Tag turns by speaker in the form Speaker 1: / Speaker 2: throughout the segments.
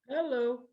Speaker 1: Hello.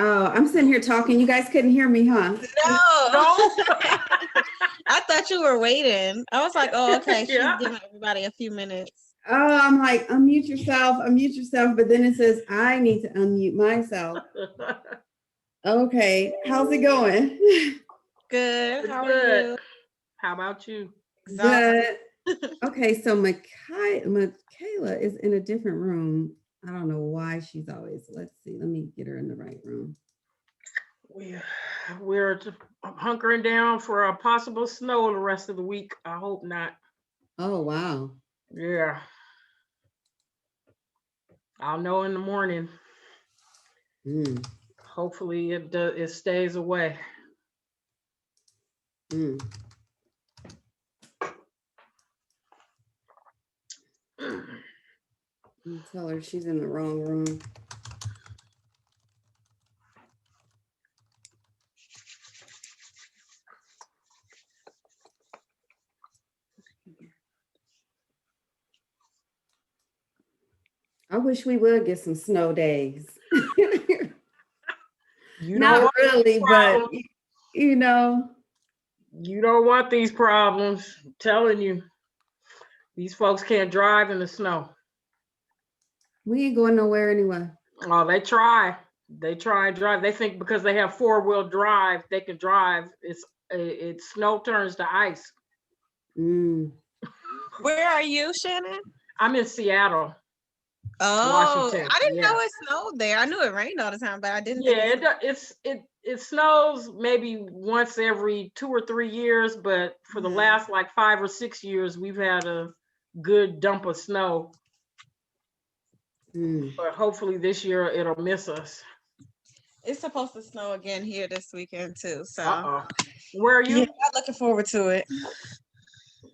Speaker 2: Oh, I'm sitting here talking. You guys couldn't hear me, huh?
Speaker 3: No.
Speaker 1: No.
Speaker 3: I thought you were waiting. I was like, oh, okay, she's
Speaker 1: Yeah.
Speaker 3: giving everybody a few minutes.
Speaker 2: Oh, I'm like, unmute yourself. But then it says, I need to unmute myself. Okay. How's it going?
Speaker 3: Good.
Speaker 1: Pretty
Speaker 3: How are
Speaker 1: good.
Speaker 3: you?
Speaker 1: How about you?
Speaker 3: Exhausted.
Speaker 2: Good. Okay. So Michaela is in a different room. I don't know why she's always, let's see. Let me get her in the right room.
Speaker 1: We're hunkering down for a possible snow the rest of the week. I hope not.
Speaker 2: Oh, wow.
Speaker 1: Yeah. I'll know in the morning.
Speaker 2: Mm,
Speaker 1: Hopefully it stays away.
Speaker 2: mm. Tell her she's in the wrong room. I wish we would get some snow days.
Speaker 1: You don't
Speaker 2: Not
Speaker 1: want
Speaker 2: really, but
Speaker 1: problems.
Speaker 2: you know,
Speaker 1: You don't want these problems. I'm telling you, these folks can't drive in the snow.
Speaker 2: we ain't going nowhere anyway.
Speaker 1: Oh, they try. They try and drive. They think because they have four-wheel drive, they can drive. It snow turns to ice.
Speaker 2: Mm.
Speaker 3: Where are you, Shannon?
Speaker 1: I'm in Seattle,
Speaker 3: Oh,
Speaker 1: Washington.
Speaker 3: I didn't
Speaker 1: Yeah,
Speaker 3: know it snowed there. I knew it rained all the time, but I didn't think
Speaker 1: yeah.
Speaker 3: it snowed.
Speaker 1: It snows maybe once every 2 or 3 years, but for the
Speaker 3: Mhm.
Speaker 1: last like 5 or 6 years, we've had a good dump of snow.
Speaker 2: Mm.
Speaker 1: But hopefully this year it'll miss us.
Speaker 3: It's supposed to snow again here this weekend too. So
Speaker 1: Uh-oh. Where are
Speaker 3: yeah,
Speaker 1: you?
Speaker 3: I'm looking forward to it.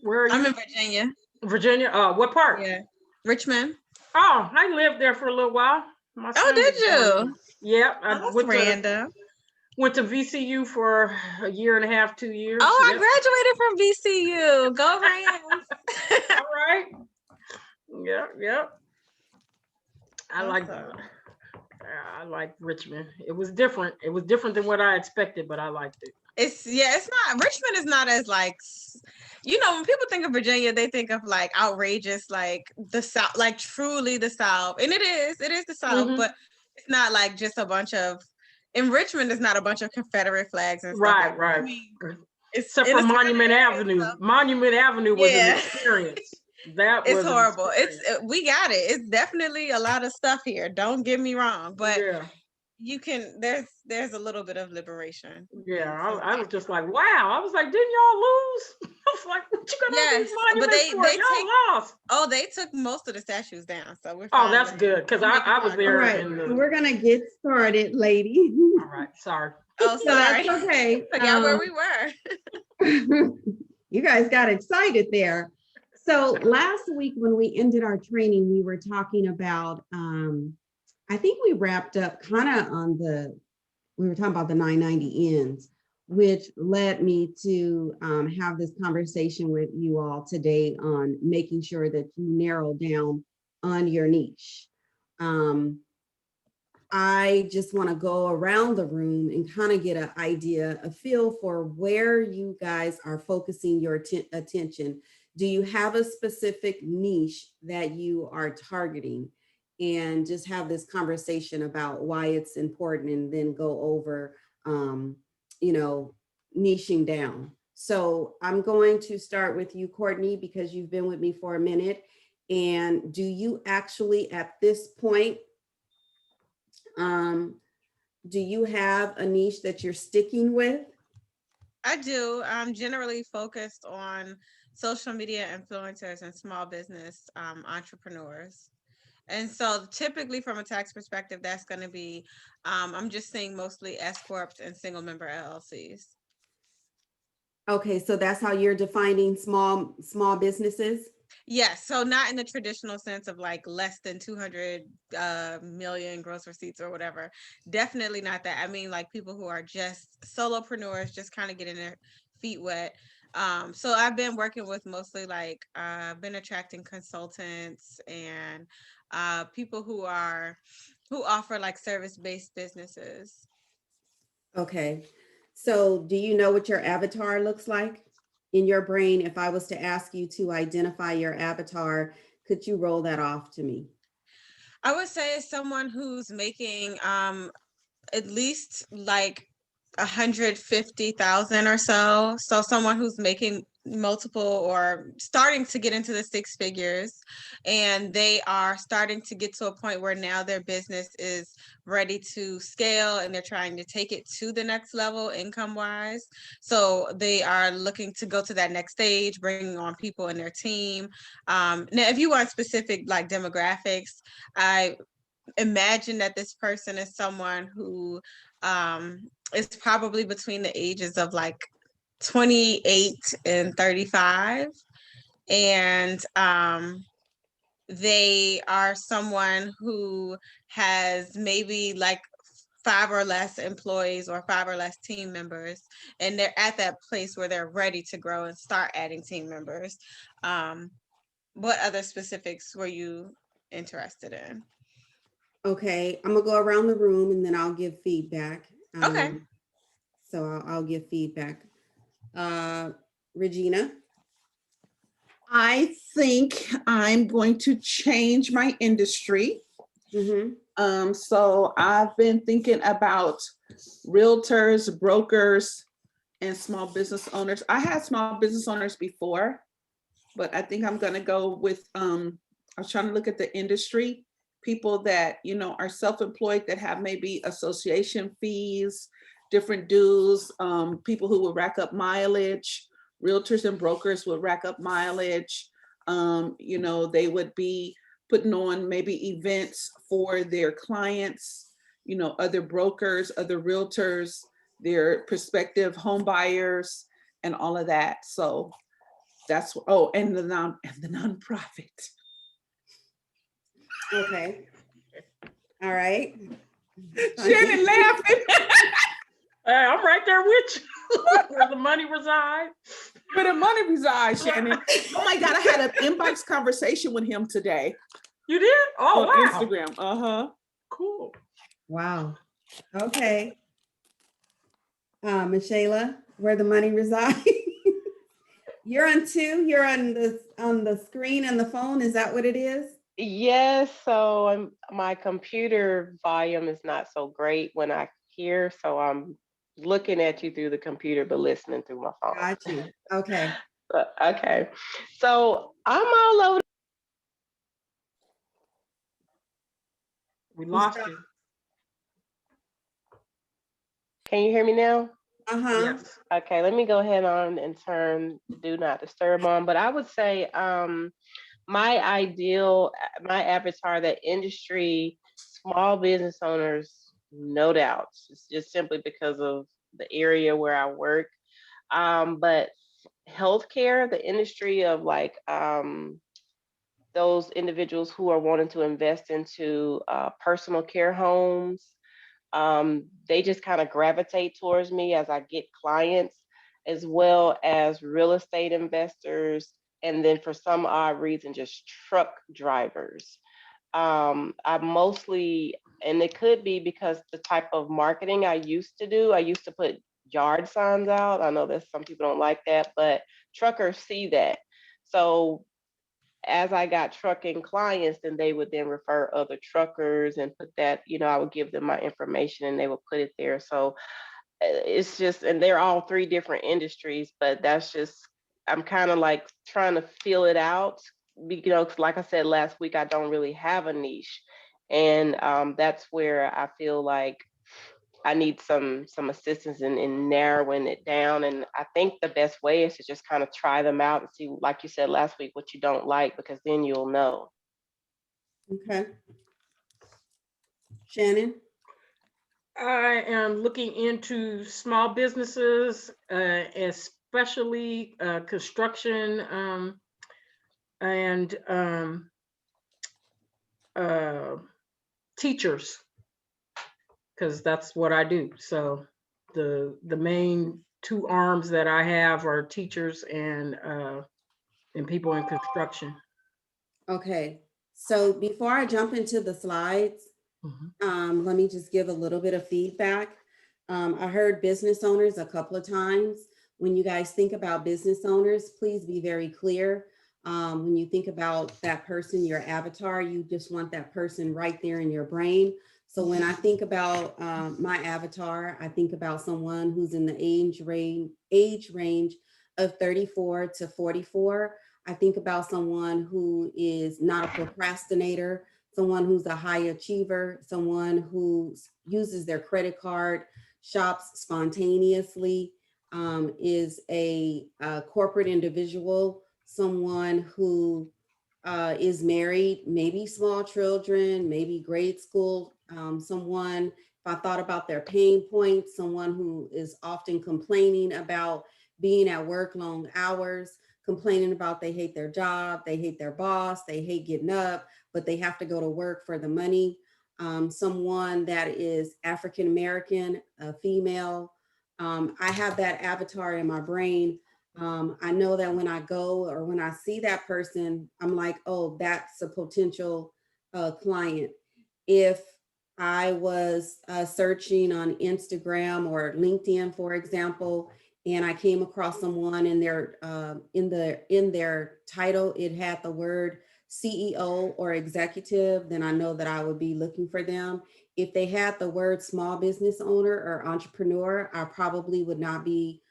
Speaker 1: Where are
Speaker 3: I'm
Speaker 1: you?
Speaker 3: in Virginia.
Speaker 1: Virginia. What part?
Speaker 3: Yeah. Richmond.
Speaker 1: Oh, I lived there for a little while. My
Speaker 3: Oh,
Speaker 1: son was
Speaker 3: did
Speaker 1: born
Speaker 3: you?
Speaker 1: there. Yeah,
Speaker 3: Oh,
Speaker 1: I
Speaker 3: that's random.
Speaker 1: went to VCU for a year and a half, 2 years.
Speaker 3: Oh,
Speaker 1: Yep.
Speaker 3: I graduated from VCU. Go Rams.
Speaker 1: All right. Yep, yep. I like
Speaker 3: Awesome.
Speaker 1: I like Richmond. It was different. It was different than what I expected, but I liked it.
Speaker 3: It's not Richmond is not as like when people think of Virginia, they think of like outrageous, like the South, like truly the South. And it is the South,
Speaker 1: Hmm.
Speaker 3: but it's not like just a bunch of in Richmond, it's not a bunch of Confederate flags and stuff
Speaker 1: Right,
Speaker 3: like that. I
Speaker 1: right.
Speaker 3: mean, it's
Speaker 1: Except
Speaker 3: in
Speaker 1: for
Speaker 3: a certain
Speaker 1: Monument
Speaker 3: area,
Speaker 1: Avenue.
Speaker 3: so
Speaker 1: Monument Avenue was an
Speaker 3: yeah.
Speaker 1: experience. That
Speaker 3: It's
Speaker 1: was an
Speaker 3: horrible.
Speaker 1: experience.
Speaker 3: We got it. It's definitely a lot of stuff here. Don't get me wrong, but
Speaker 1: Yeah.
Speaker 3: you can there's a little bit of liberation
Speaker 1: Yeah,
Speaker 3: and some
Speaker 1: I was just like, wow. I was like, didn't y'all lose? I was like, what you got all these
Speaker 3: yes, but
Speaker 1: monuments for? Y'all lost.
Speaker 3: they took most of the statues down, so we're
Speaker 1: Oh,
Speaker 3: finally
Speaker 1: that's good because
Speaker 3: we're making
Speaker 1: I was
Speaker 2: All
Speaker 1: there
Speaker 3: progress.
Speaker 2: right.
Speaker 1: in
Speaker 2: So
Speaker 1: the.
Speaker 2: we're gonna get started, lady.
Speaker 1: All right, sorry.
Speaker 3: Oh,
Speaker 2: So that's
Speaker 3: sorry.
Speaker 2: okay.
Speaker 3: Forgot where we were.
Speaker 2: You guys got excited there. So last week when we ended our training, we were talking about I think we wrapped up kind of on we were talking about the 990 ends. which led me to have this conversation with you all today on making sure that you narrow down on your niche. I just want to go around the room and kind of get an idea, a feel for where you guys are focusing your attention. Do you have a specific niche that you are targeting? And just have this conversation about why it's important, and then go over, you know, niching down. So I'm going to start with you, Courtney, because you've been with me for a minute. And do you actually, at this point, do you have a niche that you're sticking with?
Speaker 3: I do. I'm generally focused on social media influencers and small business entrepreneurs. And so typically from a tax perspective, that's going to be, I'm just seeing mostly S Corps and single member LLCs.
Speaker 2: Okay, so that's how you're defining small businesses?
Speaker 3: Yes. So not in the traditional sense of like less than 200 million gross receipts or whatever. Definitely not that. I mean, like people who are just solopreneurs, just kind of getting their feet wet. So I've been working with mostly like, been attracting consultants and people who offer like service-based businesses.
Speaker 2: Okay, so do you know what your avatar looks like in your brain? If I was to ask you to identify your avatar, could you roll that off to me?
Speaker 3: I would say it's someone who's making at least like 150,000 or so. So someone who's making multiple or starting to get into the six figures, and they are starting to get to a point where now their business is ready to scale and they're trying to take it to the next level income wise. So they are looking to go to that next stage, bringing on people in their team. Now, if you want specific like demographics, I imagine that this person is someone who is probably between the ages of like 28 and 35. And they are someone who has maybe like 5 or less employees or 5 or less team members, and they're at that place where they're ready to grow and start adding team members. What other specifics were you interested in?
Speaker 2: Okay, I'm gonna go around the room and then I'll give feedback.
Speaker 3: Okay.
Speaker 2: So I'll give feedback. Regina?
Speaker 4: I think I'm going to change my industry. So I've been thinking about realtors, brokers, and small business owners. I had small business owners before, but I think I'm gonna go with, I was trying to look at the industry, people that, you know, are self-employed that have maybe association fees, different dues, people who will rack up mileage. Realtors and brokers would rack up mileage. You know, they would be putting on maybe events for their clients, you know, other brokers, other realtors, their prospective home buyers, and all of that. So that's, oh, and the nonprofit.
Speaker 2: Okay. All right.
Speaker 4: Shannon laughing.
Speaker 1: Hey, I'm right there with you. Where the money resides.
Speaker 4: Where the money resides, Shannon. Oh my God, I had an inbox conversation with him today
Speaker 1: You did? Oh,
Speaker 4: on
Speaker 1: wow.
Speaker 4: Instagram.
Speaker 1: Cool.
Speaker 2: Wow. Okay. Michela, where the money resides? You're on two. You're on the screen and the phone. Is that what it is?
Speaker 5: Yes, so my computer volume is not so great when I hear, so I'm looking at you through the computer, but listening through my phone.
Speaker 2: Got you. Okay.
Speaker 5: Okay, so I'm all over.
Speaker 1: We lost you.
Speaker 5: Can you hear me now?
Speaker 2: Uh-huh.
Speaker 1: Yes.
Speaker 5: Okay, let me go ahead on and turn do not disturb on. But I would say my avatar, that industry, small business owners, no doubt. It's just simply because of the area where I work. But healthcare, the industry of like those individuals who are wanting to invest into personal care homes, They just kind of gravitate towards me as I get clients, as well as real estate investors, and then for some odd reason, just truck drivers. I mostly, and it could be because the type of marketing I used to do, I used to put yard signs out. I know that some people don't like that, but truckers see that. So as I got trucking clients, then they would then refer other truckers and put that, I would give them my information and they would put it there. So it's just, and they're all three different industries, but that's just, I'm kind of like trying to feel it out. 'Cause like I said last week, I don't really have a niche. And that's where I feel like I need some assistance in narrowing it down. And I think the best way is to just kind of try them out and see, like you said last week, what you don't like, because then you'll know.
Speaker 2: Okay. Shannon?
Speaker 1: I am looking into small businesses, especially construction and uh, teachers, because that's what I do. So the main two arms that I have are teachers and people in construction.
Speaker 2: Okay. So before I jump into the slides,
Speaker 1: Mhm.
Speaker 2: let me just give a little bit of feedback. I heard business owners a couple of times. When you guys think about business owners, please be very clear. When you think about that person, your avatar, you just want that person right there in your brain. So when I think about my avatar, I think about someone who's in the age range of 34 to 44. I think about someone who is not a procrastinator, someone who's a high achiever, someone who uses their credit card, shops spontaneously, is a corporate individual, someone who is married, maybe small children, maybe grade school, someone, if I thought about their pain points, someone who is often complaining about being at work long hours, complaining about they hate their job, they hate their boss, they hate getting up, but they have to go to work for the money. Someone that is African American, a female. I have that avatar in my brain. I know that when I go or when I see that person, I'm like, oh, that's a potential client. If I was searching on Instagram or LinkedIn, for example, and I came across someone in their title, it had the word CEO or executive, then I know that I would be looking for them. If they had the word small business owner or entrepreneur, I probably would not be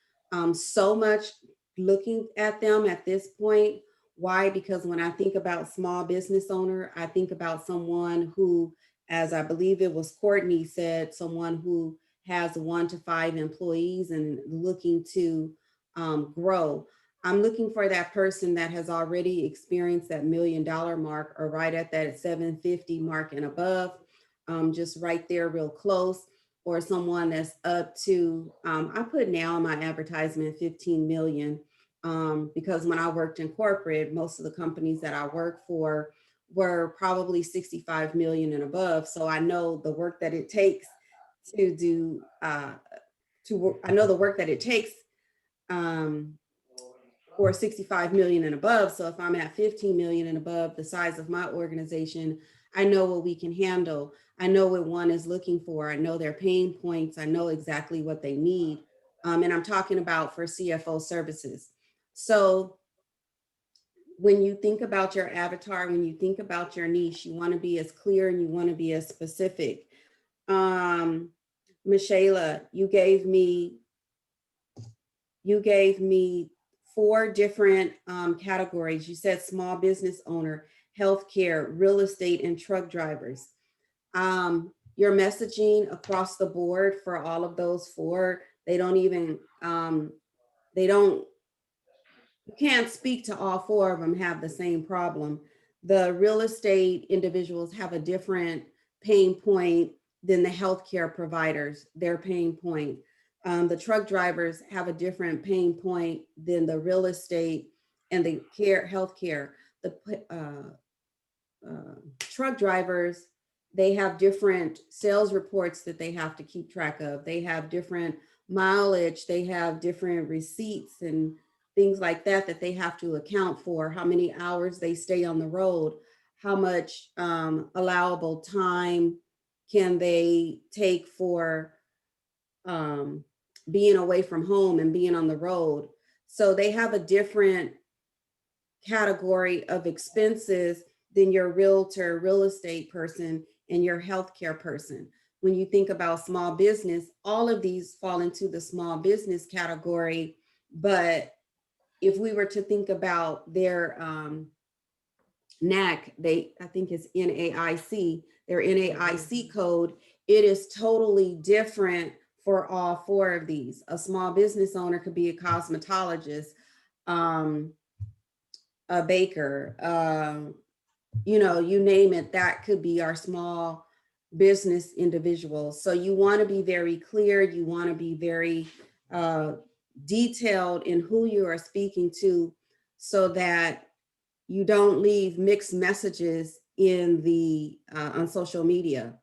Speaker 2: so much looking at them at this point. Why? Because when I think about small business owner, I think about someone who, as I believe it was Courtney said, someone who has 1 to 5 employees and looking to grow. I'm looking for that person that has already experienced that $1 million mark or right at that 750 mark and above, just right there real close, or someone that's up to, I put now in my advertisement 15 million, because when I worked in corporate, most of the companies that I worked for were probably 65 million and above. So I know the work that it takes to do, I know the work that it takes for 65 million and above. So if I'm at 15 million and above, the size of my organization, I know what we can handle. I know what one is looking for. I know their pain points. I know exactly what they need. And I'm talking about for CFO services. So when you think about your avatar, when you think about your niche, you want to be as clear and you want to be as specific. Michaela, you gave me 4 different categories. You said small business owner, healthcare, real estate, and truck drivers. Your messaging across the board for all of those 4, they don't even, you can't speak to all 4 of them have the same problem. The real estate individuals have a different pain point than the healthcare providers, their pain point. The truck drivers have a different pain point than the real estate and the healthcare. The truck drivers they have different sales reports that they have to keep track of. They have different mileage, they have different receipts and things like that that they have to account for, how many hours they stay on the road, how much allowable time can they take for being away from home and being on the road. So they have a different category of expenses than your realtor, real estate person, and your healthcare person. When you think about small business, all of these fall into the small business category. But if we were to think about their NAC, I think it's NAIC, their NAIC code, it is totally different for all four of these. A small business owner could be a cosmetologist, a baker, you name it, that could be our small business individuals. So you want to be very clear, you want to be very detailed in who you are speaking to, so that you don't leave mixed messages in the on social media.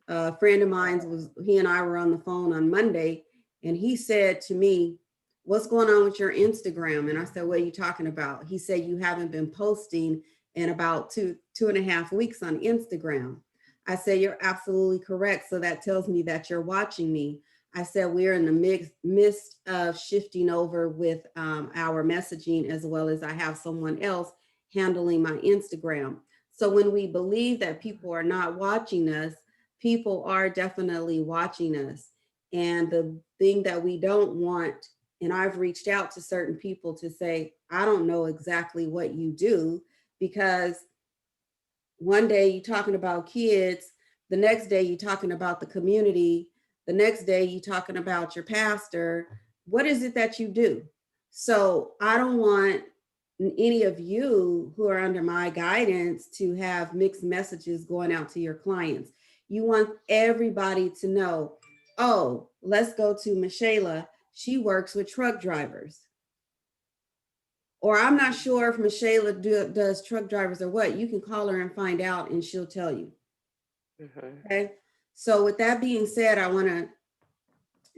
Speaker 2: A friend of mine he and I were on the phone on Monday, and he said to me, "What's going on with your Instagram?" And I said, "What are you talking about?" He said, "You haven't been posting in about two and a half weeks on Instagram." I said, "You're absolutely correct. So that tells me that you're watching me." I said, "We're in the midst of shifting over with our messaging, as well as I have someone else handling my Instagram." So when we believe that people are not watching us, people are definitely watching us. And the thing that we don't want, and I've reached out to certain people to say, I don't know exactly what you do, because one day you're talking about kids, the next day you're talking about the community, the next day you're talking about your pastor. What is it that you do? So I don't want any of you who are under my guidance to have mixed messages going out to your clients. You want everybody to know, oh, let's go to Michela. She works with truck drivers. Or I'm not sure if Michela does truck drivers or what. You can call her and find out, and she'll tell you. Okay. So with that being said, I want to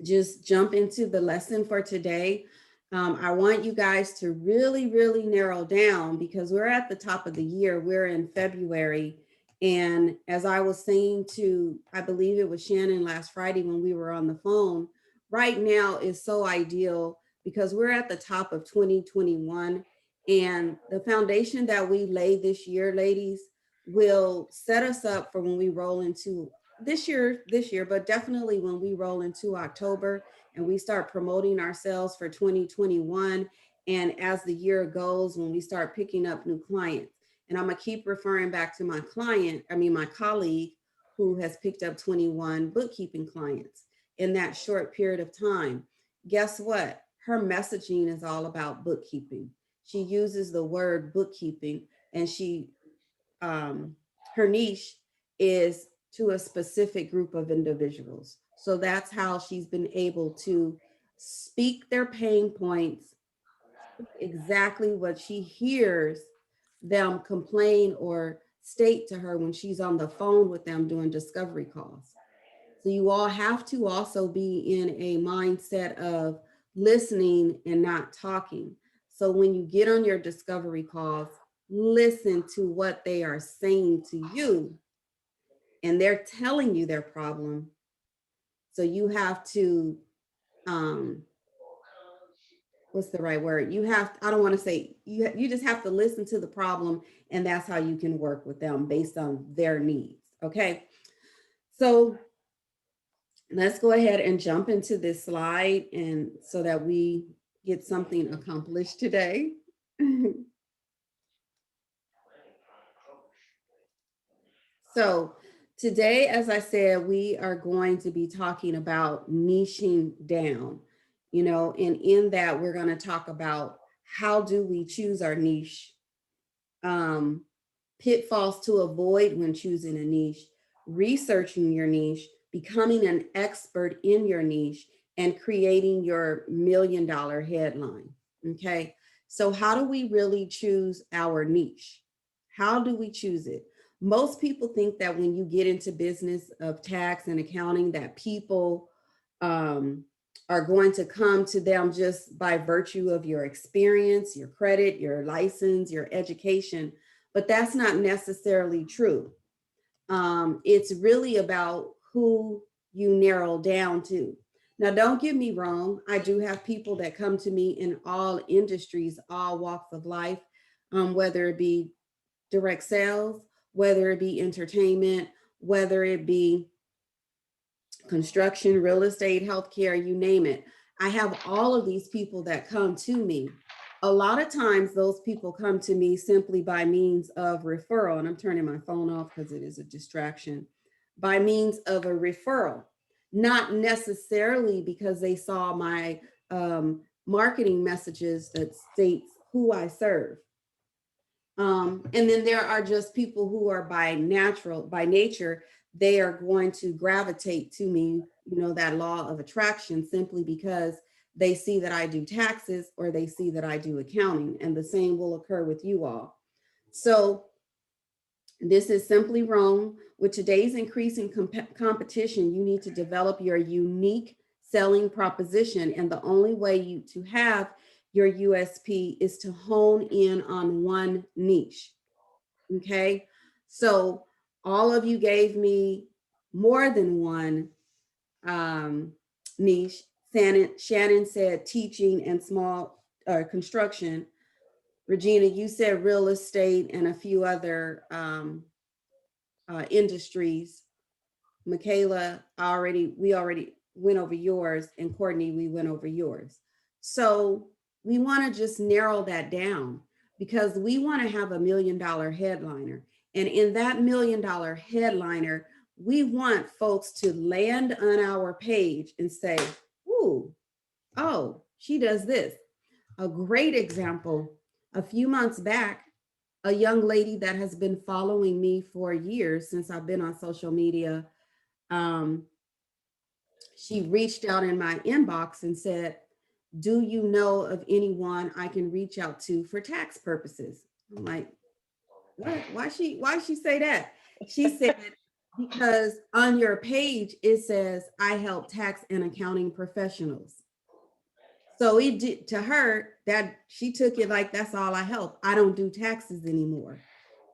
Speaker 2: just jump into the lesson for today. I want you guys to really, really narrow down, because we're at the top of the year. We're in February. And as I was saying to, I believe it was Shannon last Friday when we were on the phone, right now is so ideal because we're at the top of 2021. And the foundation that we lay this year, ladies, will set us up for when we roll into this year, but definitely when we roll into October and we start promoting ourselves for 2021. And as the year goes, when we start picking up new clients, and I'm gonna keep referring back to my colleague who has picked up 21 bookkeeping clients in that short period of time. Guess what? Her messaging is all about bookkeeping. She uses the word bookkeeping, and her niche is to a specific group of individuals. So that's how she's been able to speak their pain points, exactly what she hears them complain or state to her when she's on the phone with them doing discovery calls. So you all have to also be in a mindset of listening and not talking. So when you get on your discovery calls, listen to what they are saying to you, and they're telling you their problem. So you have to, what's the right word? I don't want to say, you just have to listen to the problem, and that's how you can work with them based on their needs. Okay. So let's go ahead and jump into this slide, and so that we get something accomplished today. So today, as I said, we are going to be talking about niching down, and in that we're going to talk about how do we choose our niche, pitfalls to avoid when choosing a niche, researching your niche, becoming an expert in your niche, and creating your $1 million headline. Okay. So how do we really choose our niche? How do we choose it? Most people think that when you get into business of tax and accounting, that people are going to come to them just by virtue of your experience, your credit, your license, your education, but that's not necessarily true. It's really about who you narrow down to. Now, don't get me wrong. I do have people that come to me in all industries, all walks of life, whether it be direct sales, whether it be entertainment, whether it be construction, real estate, healthcare, you name it. I have all of these people that come to me. A lot of times those people come to me simply by means of referral, and I'm turning my phone off because it is a distraction, by means of a referral, not necessarily because they saw my marketing messages that states who I serve. And then there are just people who are by nature, they are going to gravitate to me, that law of attraction, simply because they see that I do taxes or they see that I do accounting, and the same will occur with you all. So this is simply wrong. With today's increasing competition, you need to develop your unique selling proposition. And the only way to have your USP is to hone in on one niche. Okay. So all of you gave me more than one niche. Shannon said teaching and small construction. Regina, you said real estate and a few other industries. Michaela, we already went over yours, and Courtney, we went over yours. So we want to just narrow that down, because we want to have $1 million headliner. And in that $1 million headliner, we want folks to land on our page and say, ooh, oh, she does this. A great example, a few months back, a young lady that has been following me for years since I've been on social media, she reached out in my inbox and said, do you know of anyone I can reach out to for tax purposes? I'm like, what? Why she say that? She said, because on your page, it says, I help tax and accounting professionals. So it did to her, that she took it like, that's all I help. I don't do taxes anymore.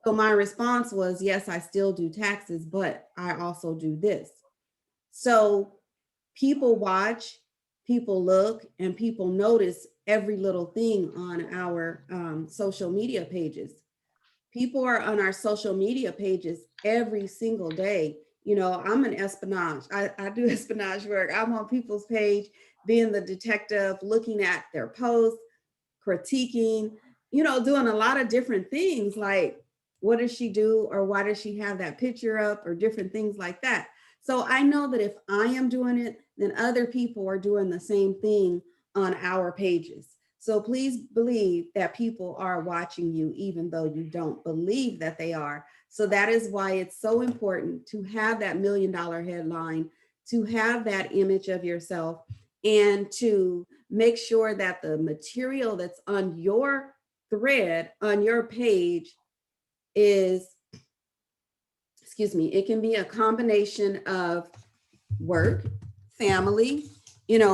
Speaker 2: So my response was, yes, I still do taxes, but I also do this. So people watch, people look, and people notice every little thing on our social media pages. People are on our social media pages every single day. I'm an espionage. I do espionage work. I'm on people's page, being the detective, looking at their posts, critiquing, doing a lot of different things, like, what does she do, or why does she have that picture up, or different things like that. So I know that if I am doing it, then other people are doing the same thing on our pages. So please believe that people are watching you, even though you don't believe that they are. So that is why it's so important to have that $1 million headline, to have that image of yourself, and to make sure that the material that's on your thread, on your page, is, it can be a combination of work, family,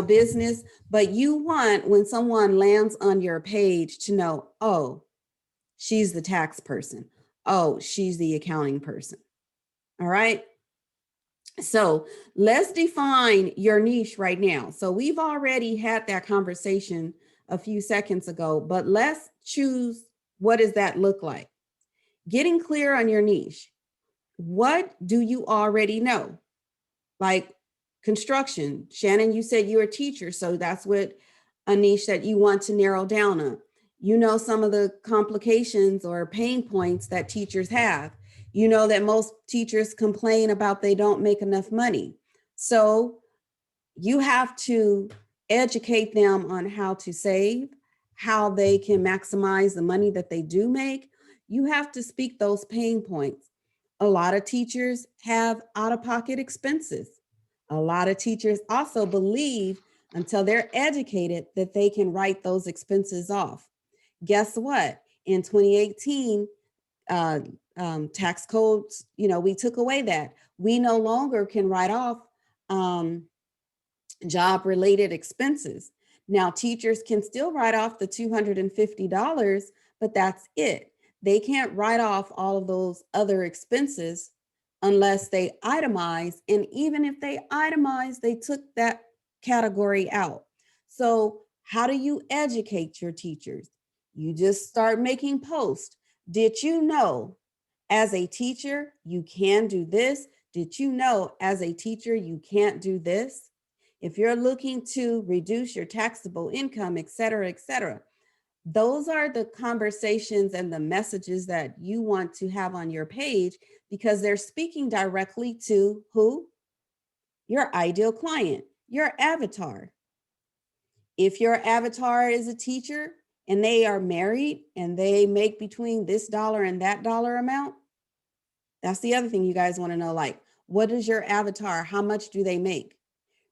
Speaker 2: business, but you want, when someone lands on your page, to know, oh, she's the tax person. Oh, she's the accounting person. All right. So let's define your niche right now. So we've already had that conversation a few seconds ago, but let's choose, what does that look like? Getting clear on your niche. What do you already know? Like construction. Shannon, you said you're a teacher, so that's what a niche that you want to narrow down on. Some of the complications or pain points that teachers have. That most teachers complain about they don't make enough money. So you have to educate them on how to save, how they can maximize the money that they do make. You have to speak those pain points. A lot of teachers have out-of-pocket expenses. A lot of teachers also believe, until they're educated, that they can write those expenses off. Guess what? In 2018, tax codes, you know, we took away that. We no longer can write off job related expenses. Now, teachers can still write off the $250, but that's it. They can't write off all of those other expenses unless they itemize. And even if they itemize, they took that category out. So, how do you educate your teachers? You just start making posts. Did you know as a teacher, you can do this? Did you know as a teacher, you can't do this? If you're looking to reduce your taxable income, et cetera, those are the conversations and the messages that you want to have on your page, because they're speaking directly to who? Your ideal client, your avatar. If your avatar is a teacher and they are married and they make between this dollar and that dollar amount, that's the other thing you guys want to know. Like, what is your avatar? How much do they make?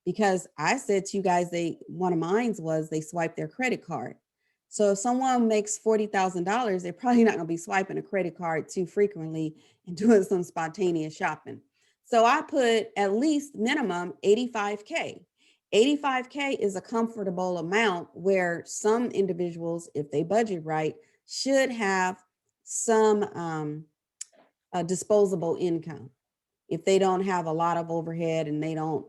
Speaker 2: Because I said to you guys, one of mine was they swipe their credit card. So if someone makes $40,000, they're probably not going to be swiping a credit card too frequently and doing some spontaneous shopping. So I put at least minimum 85K. 85K is a comfortable amount where some individuals, if they budget right, should have some disposable income. If they don't have a lot of overhead and they don't,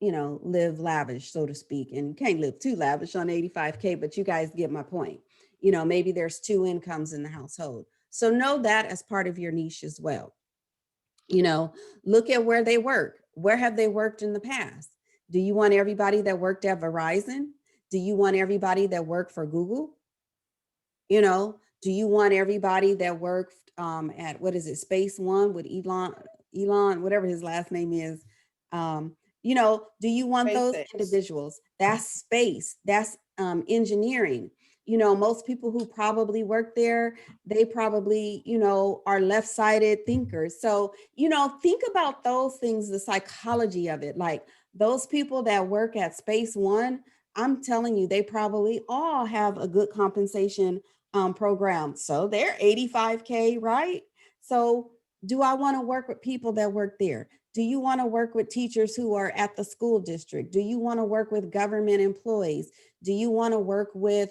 Speaker 2: live lavish, so to speak, and you can't live too lavish on 85K, but you guys get my point. Maybe there's two incomes in the household. So know that as part of your niche as well. Look at where they work. Where have they worked in the past? Do you want everybody that worked at Verizon? Do you want everybody that worked for Google? Do you want everybody that worked at, what is it, Space One with Elon, whatever his last name is? Do you want those individuals? That's space, that's engineering. Most people who probably work there, they probably, are left-sided thinkers. So, think about those things, the psychology of it. Like those people that work at Space One, I'm telling you, they probably all have a good compensation program. So they're 85K, right? So do I want to work with people that work there? Do you want to work with teachers who are at the school district? Do you want to work with government employees? Do you want to work with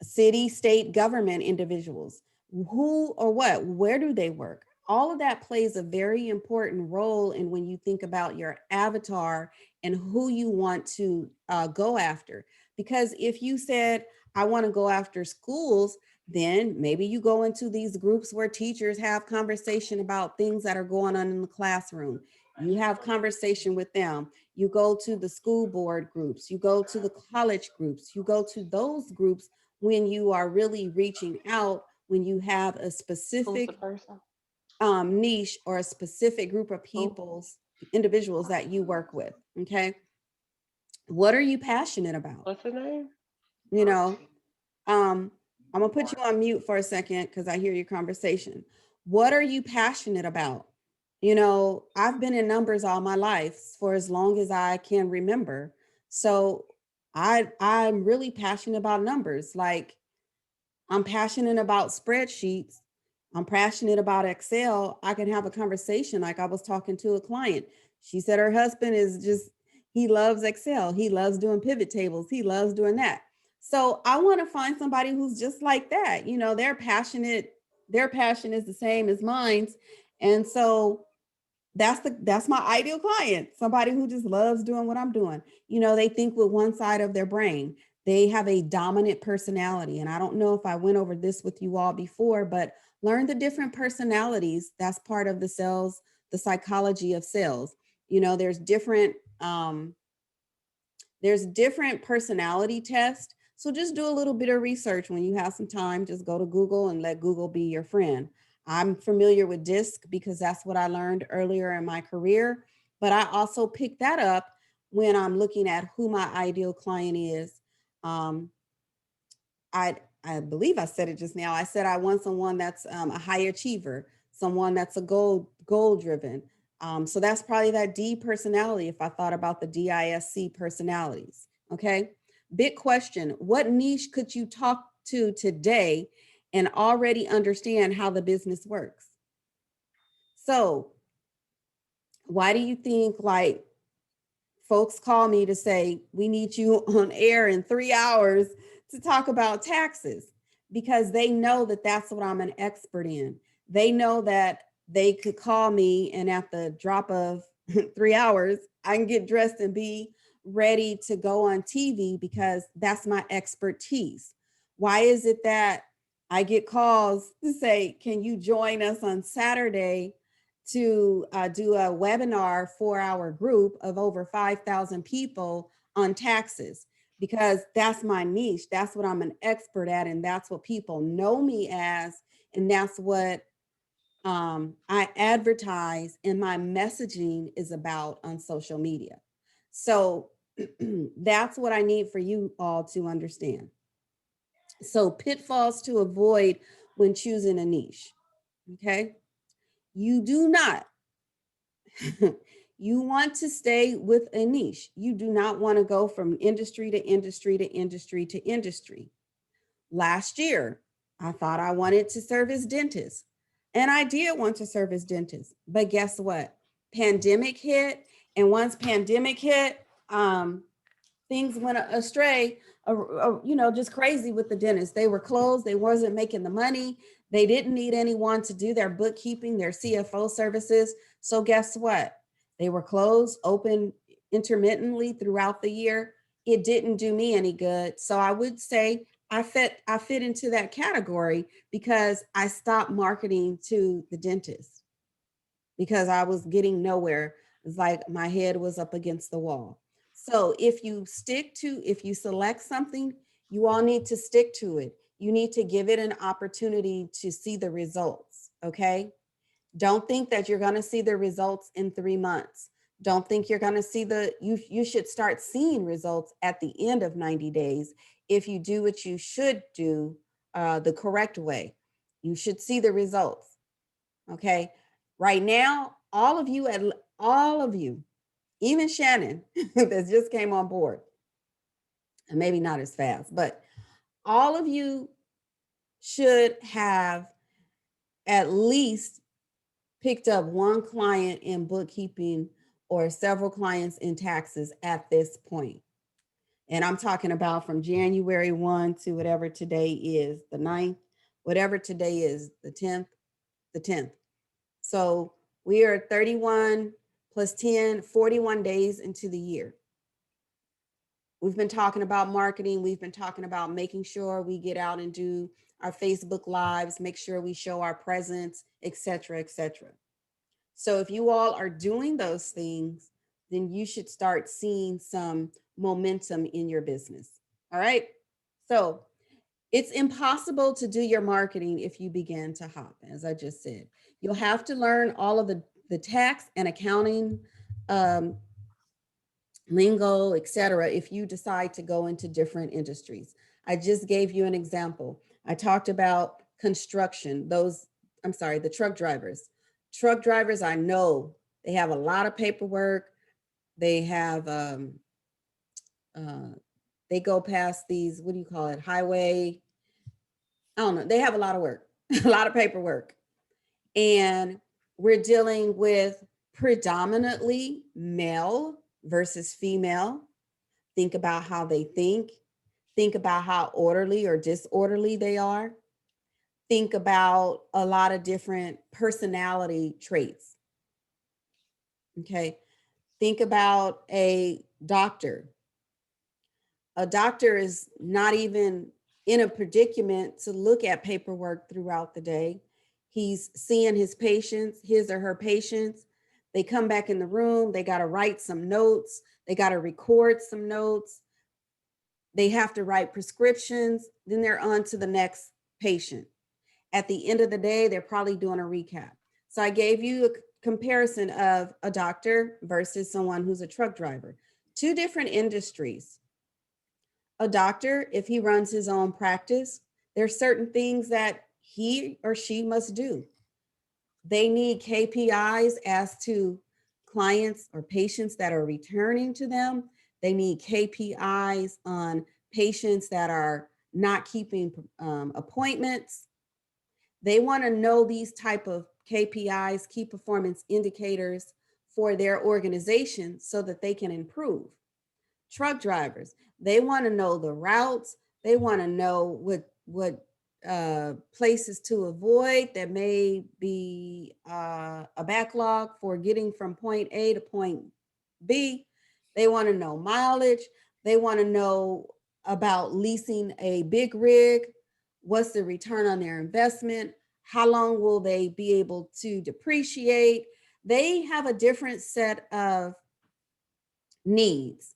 Speaker 2: city, state government individuals? Who or what? Where do they work? All of that plays a very important role in when you think about your avatar and who you want to go after. Because if you said, I want to go after schools, then maybe you go into these groups where teachers have conversation about things that are going on in the classroom. You have conversation with them. You go to the school board groups, you go to the college groups, you go to those groups when you are really reaching out, when you have a specific niche or a specific group of individuals that you work with. Okay. What are you passionate about?
Speaker 5: What's her name?
Speaker 2: I'm gonna put you on mute for a second because I hear your conversation. What are you passionate about? I've been in numbers all my life for as long as I can remember. So I'm really passionate about numbers. Like I'm passionate about spreadsheets. I'm passionate about Excel. I can have a conversation like I was talking to a client. She said her husband he loves Excel. He loves doing pivot tables. He loves doing that. So I want to find somebody who's just like that. They're passionate. Their passion is the same as mine's. And so that's my ideal client, somebody who just loves doing what I'm doing. They think with one side of their brain. They have a dominant personality. And I don't know if I went over this with you all before, but learn the different personalities. That's part of the psychology of sales. There's different personality tests. So just do a little bit of research when you have some time. Just go to Google and let Google be your friend. I'm familiar with DISC because that's what I learned earlier in my career. But I also picked that up when I'm looking at who my ideal client is. I believe I said it just now. I said I want someone that's a high achiever, someone that's a goal driven. So that's probably that D personality if I thought about the DISC personalities. Okay. Big question. What niche could you talk to today and already understand how the business works. So why do you think like folks call me to say, we need you on air in 3 hours to talk about taxes? Because they know that that's what I'm an expert in. They know that they could call me and at the drop of 3 hours, I can get dressed and be ready to go on TV because that's my expertise. Why is it that I get calls to say, can you join us on Saturday to do a webinar 4-hour group of over 5,000 people on taxes? Because that's my niche. That's what I'm an expert at. And that's what people know me as. And that's what I advertise and my messaging is about on social media. So that's what I need for you all to understand. So pitfalls to avoid when choosing a niche. Okay. You do not you want to stay with a niche. You do not want to go from industry to industry to industry to industry. Last year, I thought I wanted to serve as dentist, and I did want to serve as dentist. But guess what? Pandemic hit, and once pandemic hit, things went astray, just crazy with the dentists. They were closed. They wasn't making the money. They didn't need anyone to do their bookkeeping, their CFO services. So guess what? They were closed, open intermittently throughout the year. It didn't do me any good. So I would say I fit into that category because I stopped marketing to the dentist because I was getting nowhere. It's like my head was up against the wall. So if you select something, you all need to stick to it. You need to give it an opportunity to see the results, okay? Don't think that you're gonna see the results in 3 months. Don't think you're gonna see you should start seeing results at the end of 90 days if you do what you should do the correct way. You should see the results, okay? Right now, all of you, even Shannon that just came on board, and maybe not as fast, but all of you should have at least picked up one client in bookkeeping or several clients in taxes at this point. And I'm talking about from January 1 to whatever today is, the 9th, whatever today is, the 10th. So we are 31 plus 10, 41 days into the year. We've been talking about marketing. We've been talking about making sure we get out and do our Facebook lives, make sure we show our presence, et cetera, et cetera. So if you all are doing those things, then you should start seeing some momentum in your business. All right. So it's impossible to do your marketing if you begin to hop, as I just said. You'll have to learn all of the tax and accounting lingo, et cetera, if you decide to go into different industries. I just gave you an example. I talked about construction, the truck drivers. Truck drivers, I know they have a lot of paperwork. They have, they go past these, what do you call it, highway? I don't know. They have a lot of work, a lot of paperwork. And we're dealing with predominantly male versus female. Think about how they think. Think about how orderly or disorderly they are. Think about a lot of different personality traits. Okay. Think about a doctor. A doctor is not even in a predicament to look at paperwork throughout the day. He's seeing his patients, his or her patients. They come back in the room, they got to write some notes, they got to record some notes, they have to write prescriptions, then they're on to the next patient. At the end of the day, they're probably doing a recap. So I gave you a comparison of a doctor versus someone who's a truck driver. Two different industries. A doctor, if he runs his own practice, there's certain things that he or she must do. They need KPIs as to clients or patients that are returning to them. They need KPIs on patients that are not keeping appointments. They want to know these type of KPIs, key performance indicators for their organization so that they can improve. Truck drivers, they want to know the routes. They want to know what places to avoid that may be a backlog for getting from point A to point B. They want to know mileage. They want to know about leasing a big rig. What's the return on their investment? How long will they be able to depreciate? They have a different set of needs.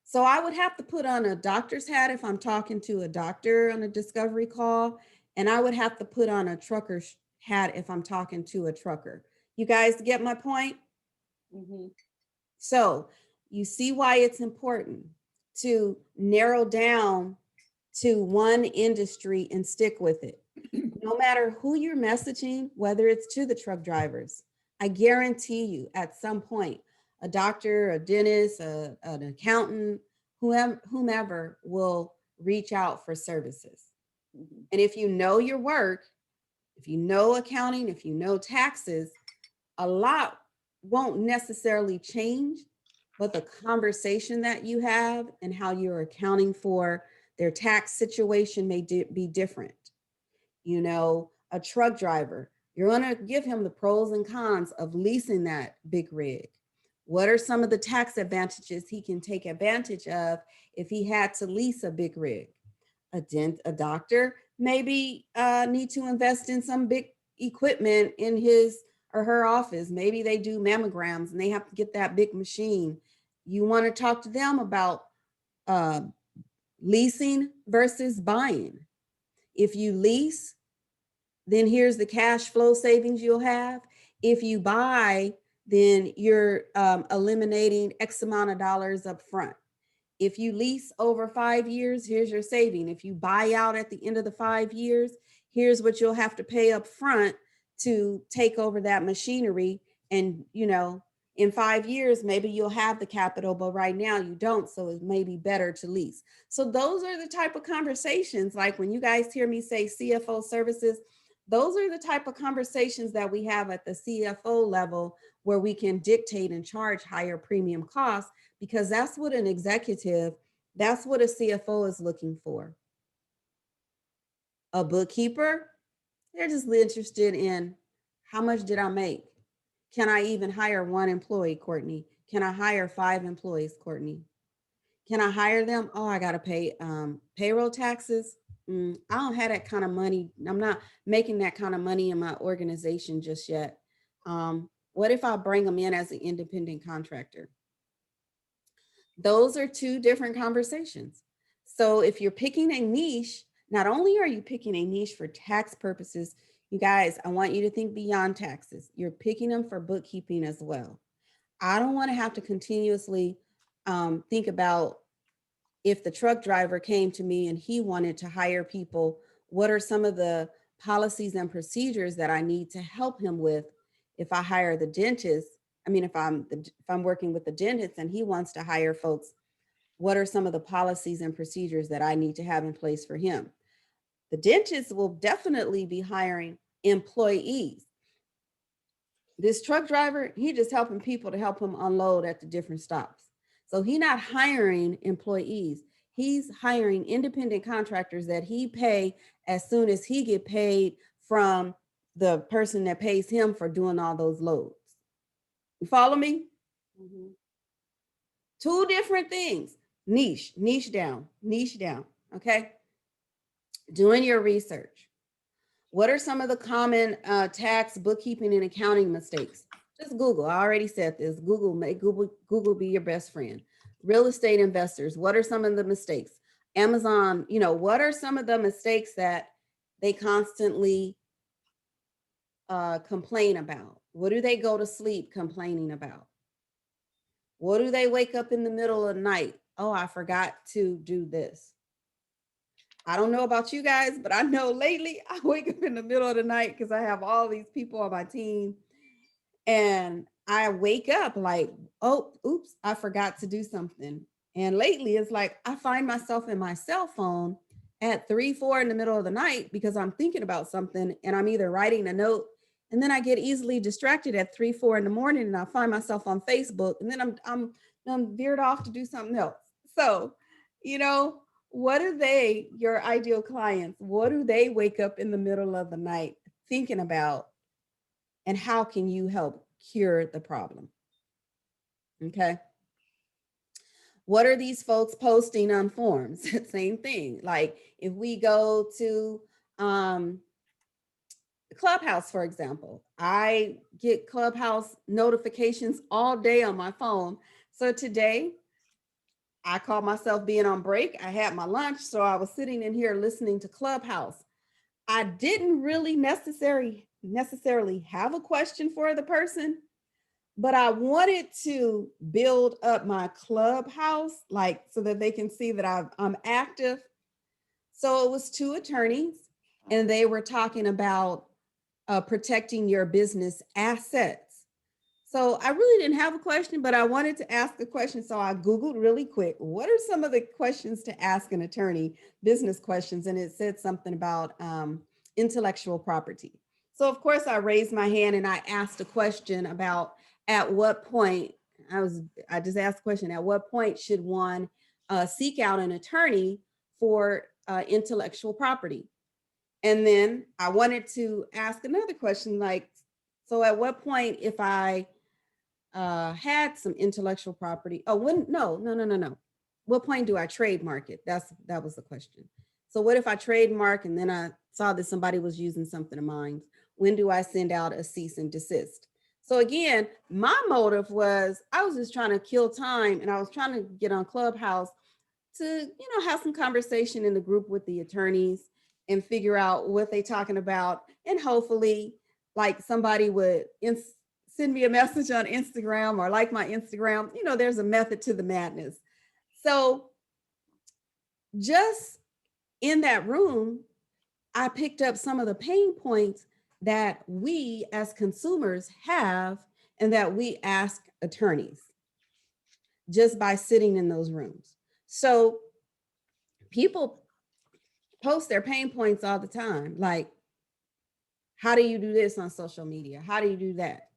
Speaker 2: So I would have to put on a doctor's hat if I'm talking to a doctor on a discovery call, and I would have to put on a trucker's hat if I'm talking to a trucker. You guys get my point?
Speaker 4: Mhm.
Speaker 2: So you see why it's important to narrow down to one industry and stick with it. No matter who you're messaging, whether it's to the truck drivers, I guarantee you at some point, a doctor, a dentist, an accountant, whomever will reach out for services.
Speaker 4: Mhm.
Speaker 2: And if you know your work, if you know accounting, if you know taxes, a lot won't necessarily change, but the conversation that you have and how you're accounting for their tax situation may be different. You know, a truck driver, you're going to give him the pros and cons of leasing that big rig. What are some of the tax advantages he can take advantage of if he had to lease a big rig? A doctor maybe need to invest in some big equipment in his or her office. Maybe they do mammograms and they have to get that big machine. You want to talk to them about uh, leasing versus buying. If you lease, then here's the cash flow savings you'll have. If you buy, then you're eliminating X amount of dollars up front. If you lease over 5 years, here's your saving. If you buy out at the end of the 5 years, here's what you'll have to pay up front to take over that machinery. And, you know, in 5 years, maybe you'll have the capital, but right now you don't. So it may be better to lease. So those are the type of conversations, like when you guys hear me say CFO services, those are the type of conversations that we have at the CFO level where we can dictate and charge higher premium costs, because that's what an executive, that's what a CFO is looking for. A bookkeeper, they're just interested in how much did I make? Can I even hire one employee, Courtney? Can I hire 5 employees, Courtney? Can I hire them? Oh, I got to pay payroll taxes. I don't have that kind of money. I'm not making that kind of money in my organization just yet. What if I bring them in as an independent contractor? Those are 2 different conversations. So if you're picking a niche, not only are you picking a niche for tax purposes, you guys, I want you to think beyond taxes. You're picking them for bookkeeping as well. I don't want to have to continuously think about, if the truck driver came to me and he wanted to hire people, what are some of the policies and procedures that I need to help him with? If I hire the dentist, I mean, if I'm working with the dentist and he wants to hire folks, what are some of the policies and procedures that I need to have in place for him? The dentist will definitely be hiring employees. This truck driver, he just helping people to help him unload at the different stops. So he's not hiring employees. He's hiring independent contractors that he pay as soon as he get paid from the person that pays him for doing all those loads. You follow me?
Speaker 4: Mhm.
Speaker 2: 2 different things. Niche down. Okay. Doing your research. What are some of the common tax, bookkeeping, and accounting mistakes? Just Google. I already said this. Google be your best friend. Real estate investors. What are some of the mistakes? Amazon. You know, what are some of the mistakes that they constantly complain about? What do they go to sleep complaining about? What do they wake up in the middle of the night? Oh, I forgot to do this. I don't know about you guys, but I know lately I wake up in the middle of the night because I have all these people on my team. And I wake up like, oh, oops, I forgot to do something. And lately it's like I find myself in my cell phone at 3, 4 in the middle of the night because I'm thinking about something and I'm either writing a note and then I get easily distracted at 3, 4 in the morning and I find myself on Facebook and then I'm veered off to do something else. So, you know, what are they, your ideal clients, what do they wake up in the middle of the night thinking about, and how can you help cure the problem? Okay. What are these folks posting on forums? Same thing. Like if we go to Clubhouse, for example, I get Clubhouse notifications all day on my phone. So today I call myself being on break. I had my lunch, so I was sitting in here listening to Clubhouse. I didn't really necessarily have a question for the person, but I wanted to build up my Clubhouse, like so that they can see that I'm active. So it was 2 attorneys, and they were talking about protecting your business assets. So I really didn't have a question, but I wanted to ask a question. So I Googled really quick, what are some of the questions to ask an attorney, business questions? And it said something about intellectual property. So of course I raised my hand and I asked a question about at what point, I just asked a question, at what point should one seek out an attorney for intellectual property? And then I wanted to ask another question, like, so at what point if I had some intellectual property. Oh, when? No. What point do I trademark it? That was the question. So what if I trademark and then I saw that somebody was using something of mine? When do I send out a cease and desist? So again, my motive was I was just trying to kill time and I was trying to get on Clubhouse to, have some conversation in the group with the attorneys and figure out what they're talking about. And hopefully like somebody would send me a message on Instagram or like my Instagram. There's a method to the madness. So just in that room, I picked up some of the pain points that we as consumers have and that we ask attorneys just by sitting in those rooms. So people post their pain points all the time. Like, how do you do this on social media? How do you do that?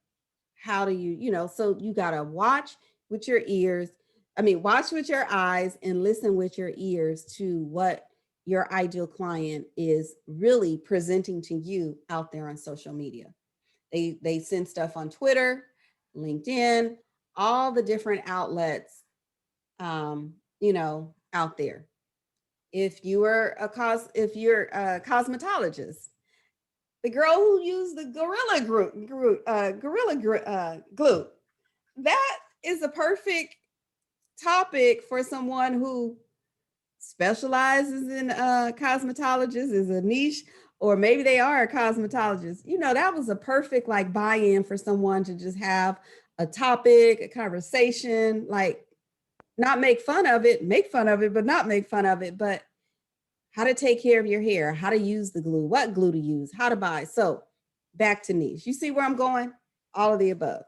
Speaker 2: How do you, so you got to watch with your ears. Watch with your eyes and listen with your ears to what your ideal client is really presenting to you out there on social media. They send stuff on Twitter, LinkedIn, all the different outlets, out there. If you're a cosmetologist, the girl who used the gorilla glue, that is a perfect topic for someone who specializes in cosmetologists, is a niche, or maybe they are a cosmetologist. That was a perfect like buy-in for someone to just have a topic, a conversation, like not make fun of it, but not make fun of it, but how to take care of your hair, how to use the glue, what glue to use, how to buy. So back to niche. You see where I'm going? All of the above.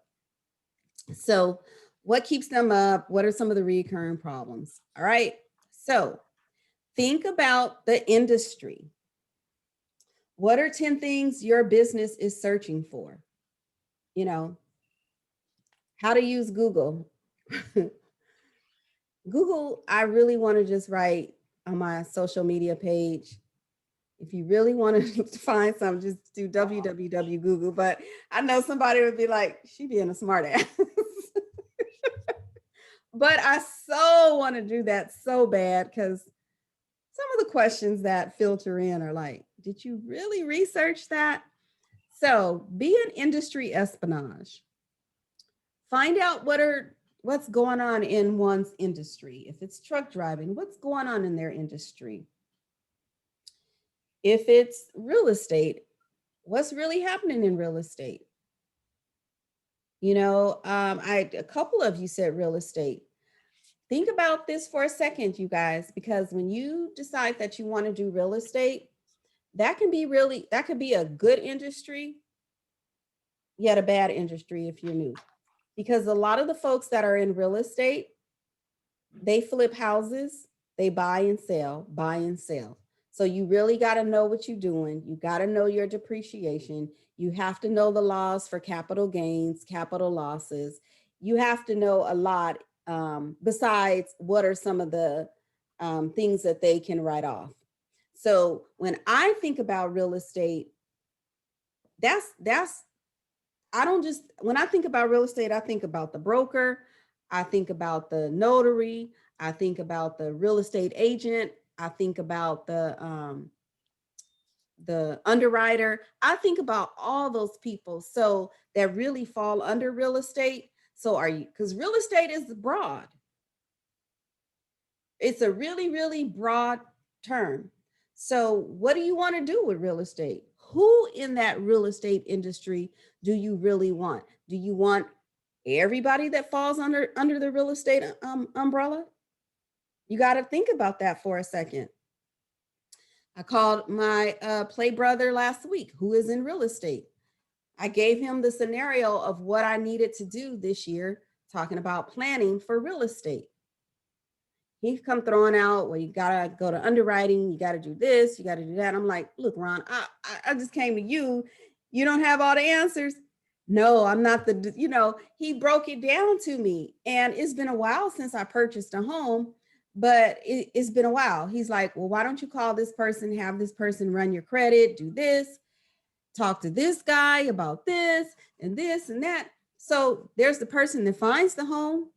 Speaker 2: So what keeps them up? What are some of the recurring problems? All right. So think about the industry. What are 10 things your business is searching for? How to use Google. Google, I really want to just write on my social media page. If you really want to find something, just do www Google. But I know somebody would be like, she being a smart ass. But I so want to do that so bad because some of the questions that filter in are like, did you really research that? So be an industry espionage. Find out what's going on in one's industry. If it's truck driving, what's going on in their industry? If it's real estate, what's really happening in real estate? A couple of you said real estate. Think about this for a second, you guys, because when you decide that you want to do real estate, that could be a good industry, yet a bad industry if you're new. Because a lot of the folks that are in real estate, they flip houses, they buy and sell, buy and sell. So you really got to know what you're doing. You got to know your depreciation. You have to know the laws for capital gains, capital losses. You have to know a lot, besides what are some of the things that they can write off. So when I think about real estate, I don't just, when I think about real estate, I think about the broker, I think about the notary, I think about the real estate agent, I think about the underwriter. I think about all those people so that really fall under real estate. So are you, because real estate is broad. It's a really, really broad term. So what do you want to do with real estate? Who in that real estate industry do you really want? Do you want everybody that falls under the real estate umbrella? You got to think about that for a second. I called my play brother last week, who is in real estate. I gave him the scenario of what I needed to do this year, talking about planning for real estate. He come throwing out, well, you gotta go to underwriting, you gotta do this, you gotta do that. I'm like, look, Ron, I just came to you. You don't have all the answers. No, I'm not the, he broke it down to me. And it's been a while since I purchased a home, but it's been a while. He's like, well, why don't you call this person, have this person run your credit, do this, talk to this guy about this and that. So there's the person that finds the home.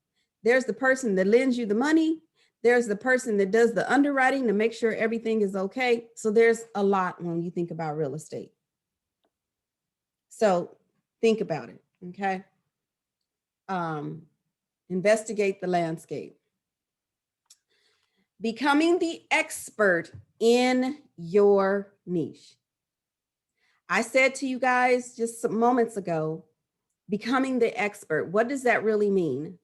Speaker 2: There's the person that lends you the money. There's the person that does the underwriting to make sure everything is okay. So there's a lot when you think about real estate. So think about it, okay? Investigate the landscape. Becoming the expert in your niche. I said to you guys just some moments ago, becoming the expert. What does that really mean?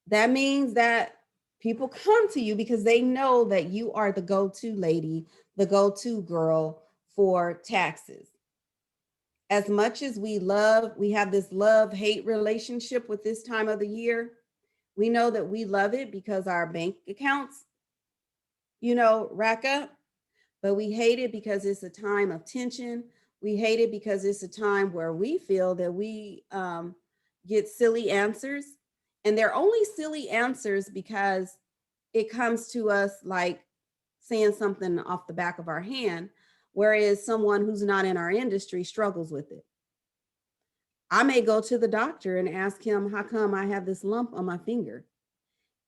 Speaker 2: That means that people come to you because they know that you are the go-to lady, the go-to girl for taxes. As much as we have this love-hate relationship with this time of the year, we know that we love it because our bank accounts, rack up, but we hate it because it's a time of tension. We hate it because it's a time where we feel that we get silly answers. And they're only silly answers because it comes to us like saying something off the back of our hand, whereas someone who's not in our industry struggles with it. I may go to the doctor and ask him, how come I have this lump on my finger?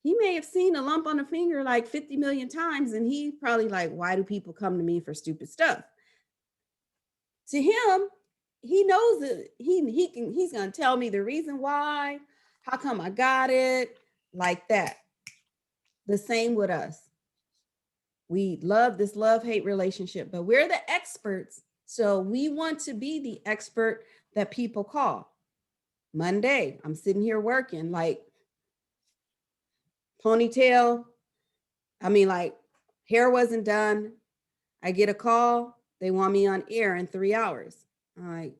Speaker 2: He may have seen a lump on the finger like 50 million times, and he's probably like, why do people come to me for stupid stuff? To him, he knows that he's going to tell me the reason why, how come I got it, like that. The same with us. We love this love-hate relationship, but we're the experts. So we want to be the expert that people call. Monday, I'm sitting here working like ponytail. Like hair wasn't done. I get a call. They want me on air in 3 hours. I'm like,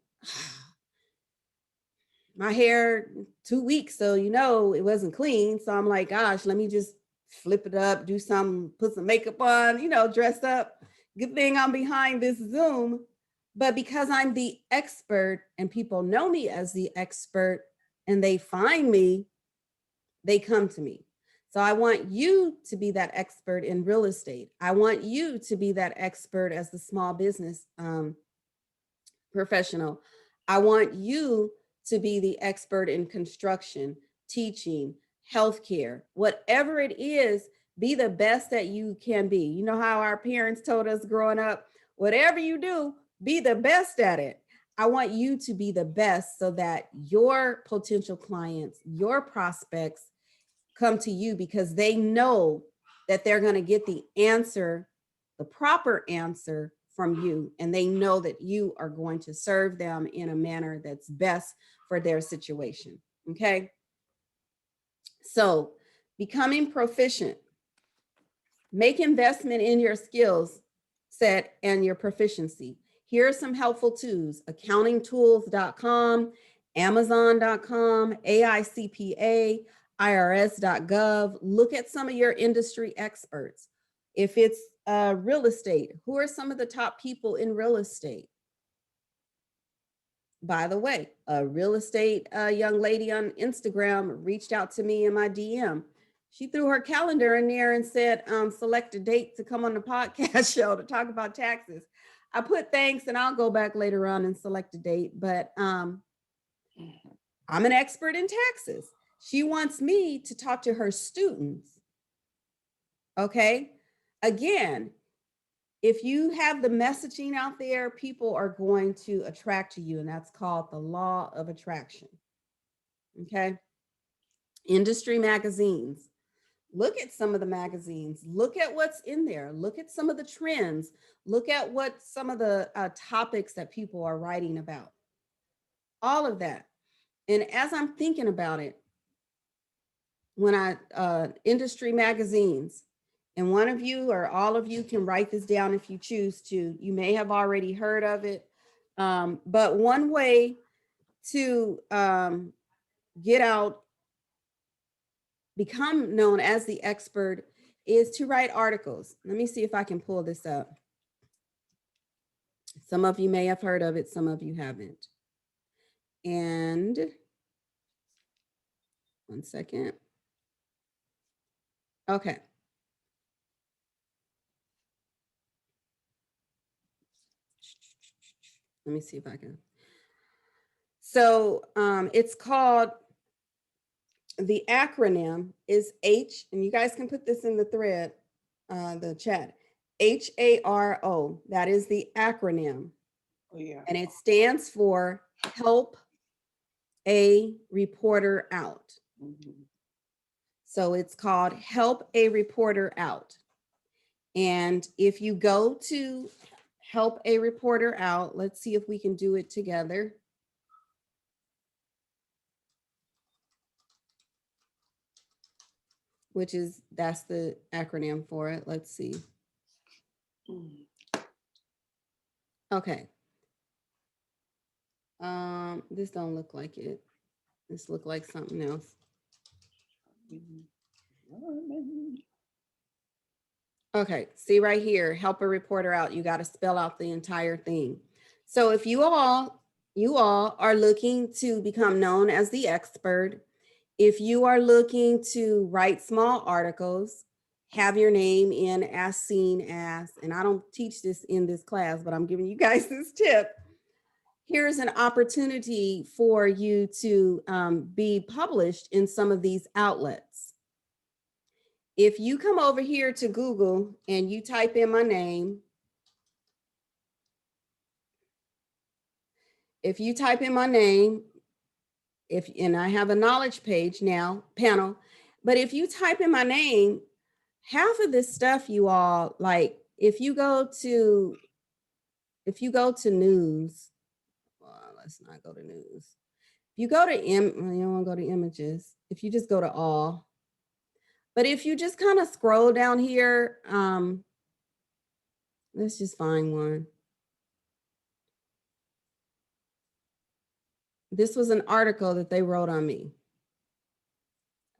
Speaker 2: my hair 2 weeks. So, it wasn't clean. So I'm like, gosh, let me just flip it up, do some, put some makeup on, dress up. Good thing I'm behind this Zoom. But because I'm the expert and people know me as the expert and they find me, they come to me. So I want you to be that expert in real estate. I want you to be that expert as the small business professional. I want you to be the expert in construction, teaching, healthcare, whatever it is, be the best that you can be. You know how our parents told us growing up, whatever you do, be the best at it. I want you to be the best so that your potential clients, your prospects come to you because they know that they're going to get the answer, the proper answer from you. And they know that you are going to serve them in a manner that's best for their situation. Okay. So becoming proficient, make investment in your skills set and your proficiency. Here are some helpful tools: accountingtools.com, amazon.com, AICPA, irs.gov. Look at some of your industry experts. If it's real estate. Who are some of the top people in real estate? By the way, a real estate young lady on Instagram reached out to me in my DM. She threw her calendar in there and said, select a date to come on the podcast show to talk about taxes. I put thanks, and I'll go back later on and select a date, but I'm an expert in taxes. She wants me to talk to her students. Okay. Again, if you have the messaging out there, people are going to attract to you, and that's called the law of attraction. Okay. Industry magazines. Look at some of the magazines. Look at what's in there. Look at some of the trends. Look at what some of the topics that people are writing about. All of that. And as I'm thinking about it, when industry magazines, and one of you or all of you can write this down if you choose to. You may have already heard of it. But one way to get out, become known as the expert, is to write articles. Let me see if I can pull this up. Some of you may have heard of it, some of you haven't. And one second. Okay. Let me see if I can. So it's called, the acronym is H, and you guys can put this in the thread, the chat. HARO, that is the acronym.
Speaker 4: Oh, yeah.
Speaker 2: And it stands for Help a Reporter Out.
Speaker 4: Mhm.
Speaker 2: So it's called Help a Reporter Out. And if you go to Help a Reporter Out, let's see if we can do it together. Which is, that's the acronym for it. Let's see.
Speaker 4: Mm.
Speaker 2: Okay. This don't look like it. This look like something else. Okay, see right here, help a reporter out. You got to spell out the entire thing. So if you all are looking to become known as the expert, if you are looking to write small articles, have your name in as seen as, and I don't teach this in this class, but I'm giving you guys this tip. Here's an opportunity for you to be published in some of these outlets. If you come over here to Google and you type in my name, if you type in my name, and I have a knowledge page now, panel, but if you type in my name, half of this stuff you all, like if you go to news, well, let's not go to news. If you go to you don't want to go to images. If you just go to all, but if you just kind of scroll down here, let's just find one. This was an article that they wrote on me.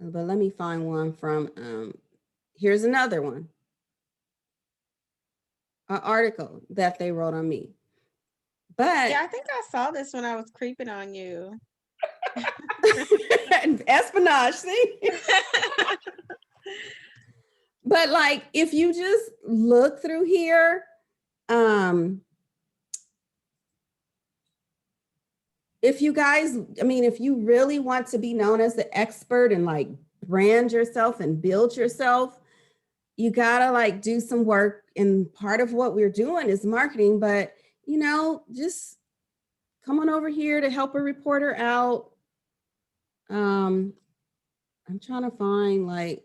Speaker 2: But let me find one from, here's another one. An article that they wrote on me. But
Speaker 3: Yeah, I think I saw this when I was creeping on you.
Speaker 2: espionage, see? But like, if you just look through here, if you guys, I mean, if you really want to be known as the expert and like brand yourself and build yourself, you gotta like do some work. And part of what we're doing is marketing, but you know, just come on over here to help a reporter out. I'm trying to find like,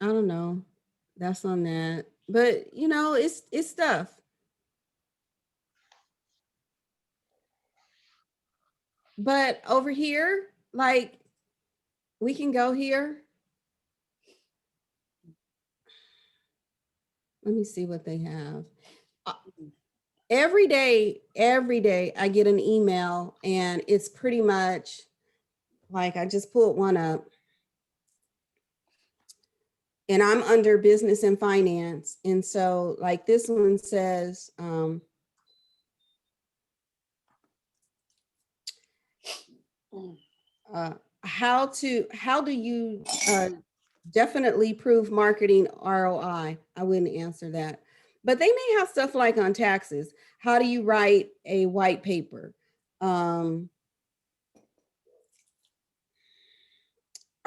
Speaker 2: I don't know, that's on that. But you know, it's stuff. But over here, like we can go here. Let me see what they have. Every day I get an email and it's pretty much like, I just pulled one up. And I'm under business and finance. And so like this one says, how do you definitely prove marketing ROI? I wouldn't answer that, but they may have stuff like on taxes. How do you write a white paper? Are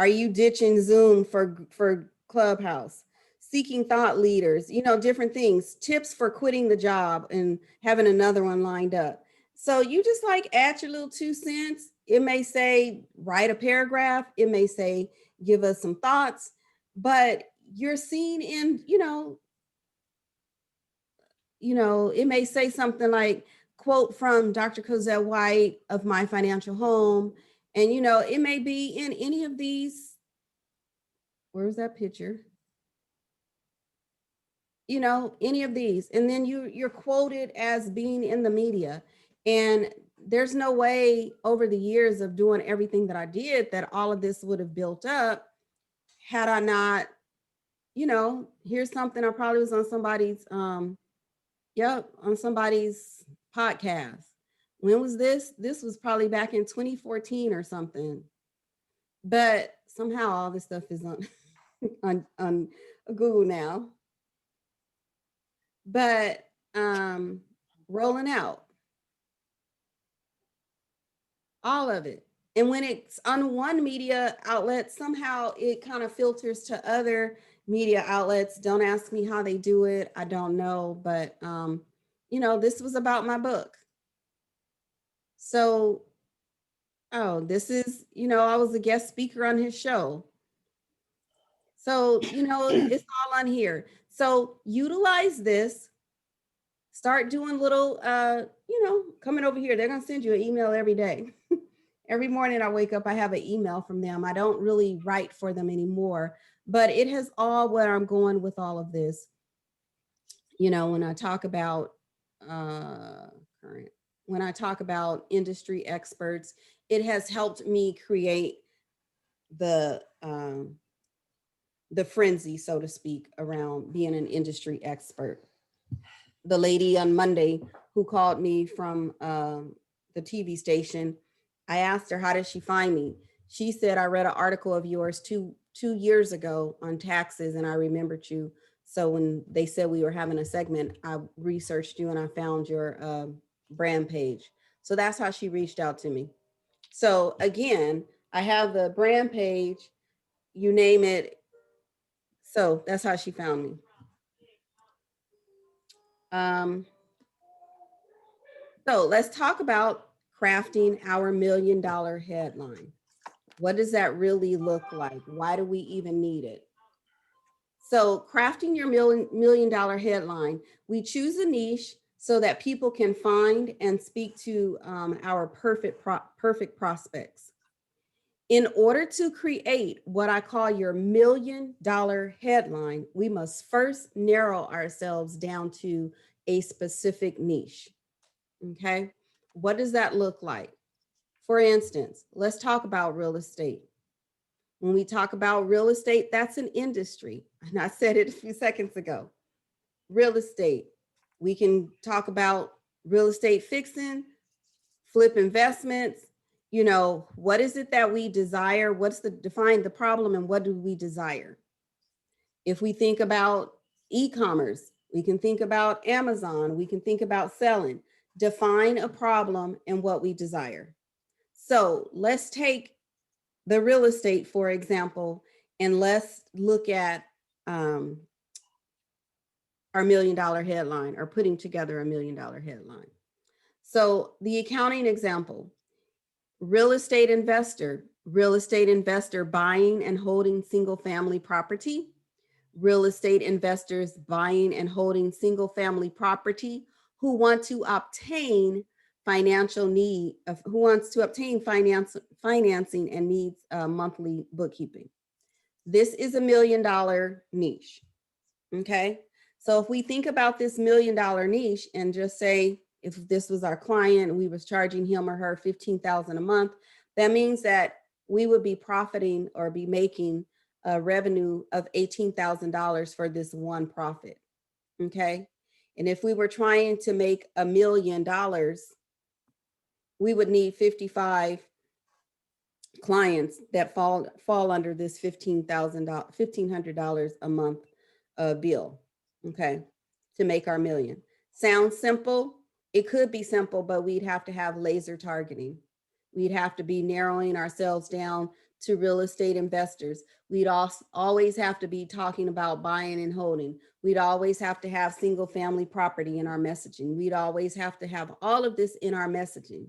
Speaker 2: you ditching Zoom for Clubhouse? Seeking thought leaders, you know, different things, tips for quitting the job and having another one lined up. So you just like add your little 2 cents. It may say write a paragraph. It may say give us some thoughts, but you're seen in, it may say something like quote from Dr. Cosette White of My Financial Home. And, it may be in any of these. Where's that picture? Any of these. And then you're quoted as being in the media. And there's no way over the years of doing everything that I did that all of this would have built up had I not, here's something. I probably was on somebody's, on somebody's podcast. When was this? This was probably back in 2014 or something. But somehow all this stuff is on on Google now. But rolling out all of it. And when it's on one media outlet, somehow it kind of filters to other media outlets. Don't ask me how they do it. I don't know. But, this was about my book. So, this is, I was a guest speaker on his show. So, it's all on here. So utilize this. Start doing little, coming over here. They're going to send you an email every day. Every morning I wake up, I have an email from them. I don't really write for them anymore, but it has all where I'm going with all of this. When I talk about when I talk about industry experts, it has helped me create the frenzy, so to speak, around being an industry expert. The lady on Monday who called me from the TV station, I asked her, how did she find me? She said, I read an article of yours two years ago on taxes and I remembered you. So when they said we were having a segment, I researched you and I found your brand page. So that's how she reached out to me. So again, I have the brand page, you name it. So that's how she found me. So let's talk about crafting our $1 million headline. What does that really look like? Why do we even need it? So crafting your $1 million headline, we choose a niche so that people can find and speak to our perfect prospects. In order to create what I call your $1 million headline, we must first narrow ourselves down to a specific niche. Okay, what does that look like? For instance, let's talk about real estate. When we talk about real estate, that's an industry. And I said it a few seconds ago. Real estate. We can talk about real estate fixing, flip investments. What is it that we desire? Define the problem and what do we desire? If we think about e-commerce, we can think about Amazon, we can think about selling. Define a problem and what we desire. So let's take the real estate, for example, and let's look at our $1 million headline or putting together a $1 million headline. So the accounting example, real estate investor buying and holding single family property, real estate investors buying and holding single family property who want to obtain financing and needs monthly bookkeeping. This is a $1 million niche. Okay. So if we think about this $1 million niche and just say, if this was our client, we was charging him or her $15,000 a month, that means that we would be profiting or be making a revenue of $18,000 for this one profit. Okay. And if we were trying to make $1 million, we would need 55 clients that fall under this $1,500 a month bill. Okay. To make our million. Sounds simple. It could be simple, but we'd have to have laser targeting. We'd have to be narrowing ourselves down to real estate investors. We'd always have to be talking about buying and holding. We'd always have to have single family property in our messaging. We'd always have to have all of this in our messaging.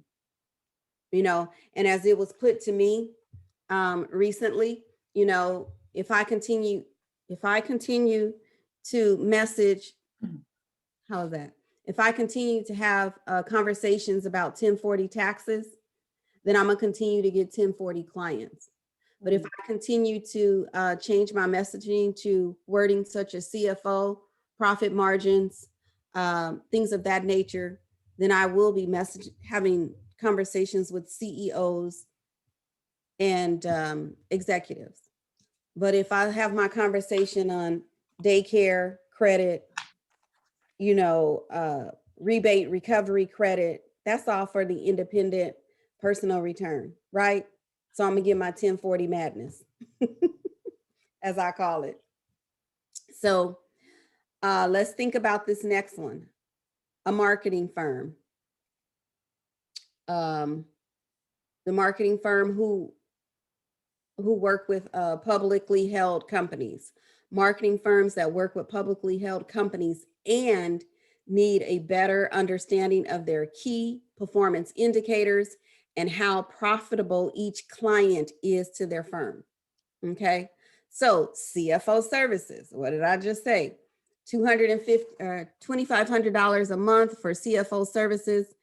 Speaker 2: You know, and as it was put to me recently, you know, if I continue to message, how is that? If I continue to have conversations about 1040 taxes, then I'm gonna continue to get 1040 clients. But if I continue to change my messaging to wording such as CFO, profit margins, things of that nature, then I will be having conversations with CEOs and executives. But if I have my conversation on daycare, credit, you know, rebate, recovery, credit, that's all for the independent personal return, right? So I'm gonna get my 1040 madness, as I call it. So let's think about this next one, a marketing firm. The marketing firm who work with publicly held companies, marketing firms that work with publicly held companies and need a better understanding of their key performance indicators and how profitable each client is to their firm. Okay, so CFO services, what did I just say? $2,500 a month for CFO services,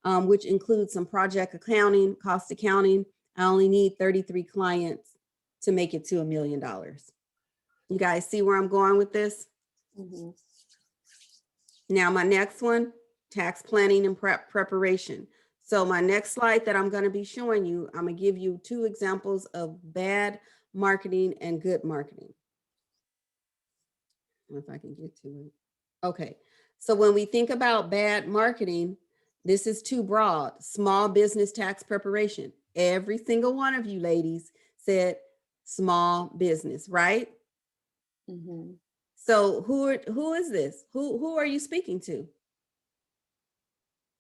Speaker 2: which includes some project accounting, cost accounting. I only need 33 clients to make it to $1 million. You guys see where I'm going with this?
Speaker 4: Mhm.
Speaker 2: Now, my next one, tax planning and preparation. So my next slide that I'm going to be showing you, I'm going to give you 2 examples of bad marketing and good marketing. If I can get to it. Okay. So when we think about bad marketing, this is too broad. Small business tax preparation. Every single one of you ladies said small business, right?
Speaker 4: Mhm.
Speaker 2: So who is this? Who are you speaking to?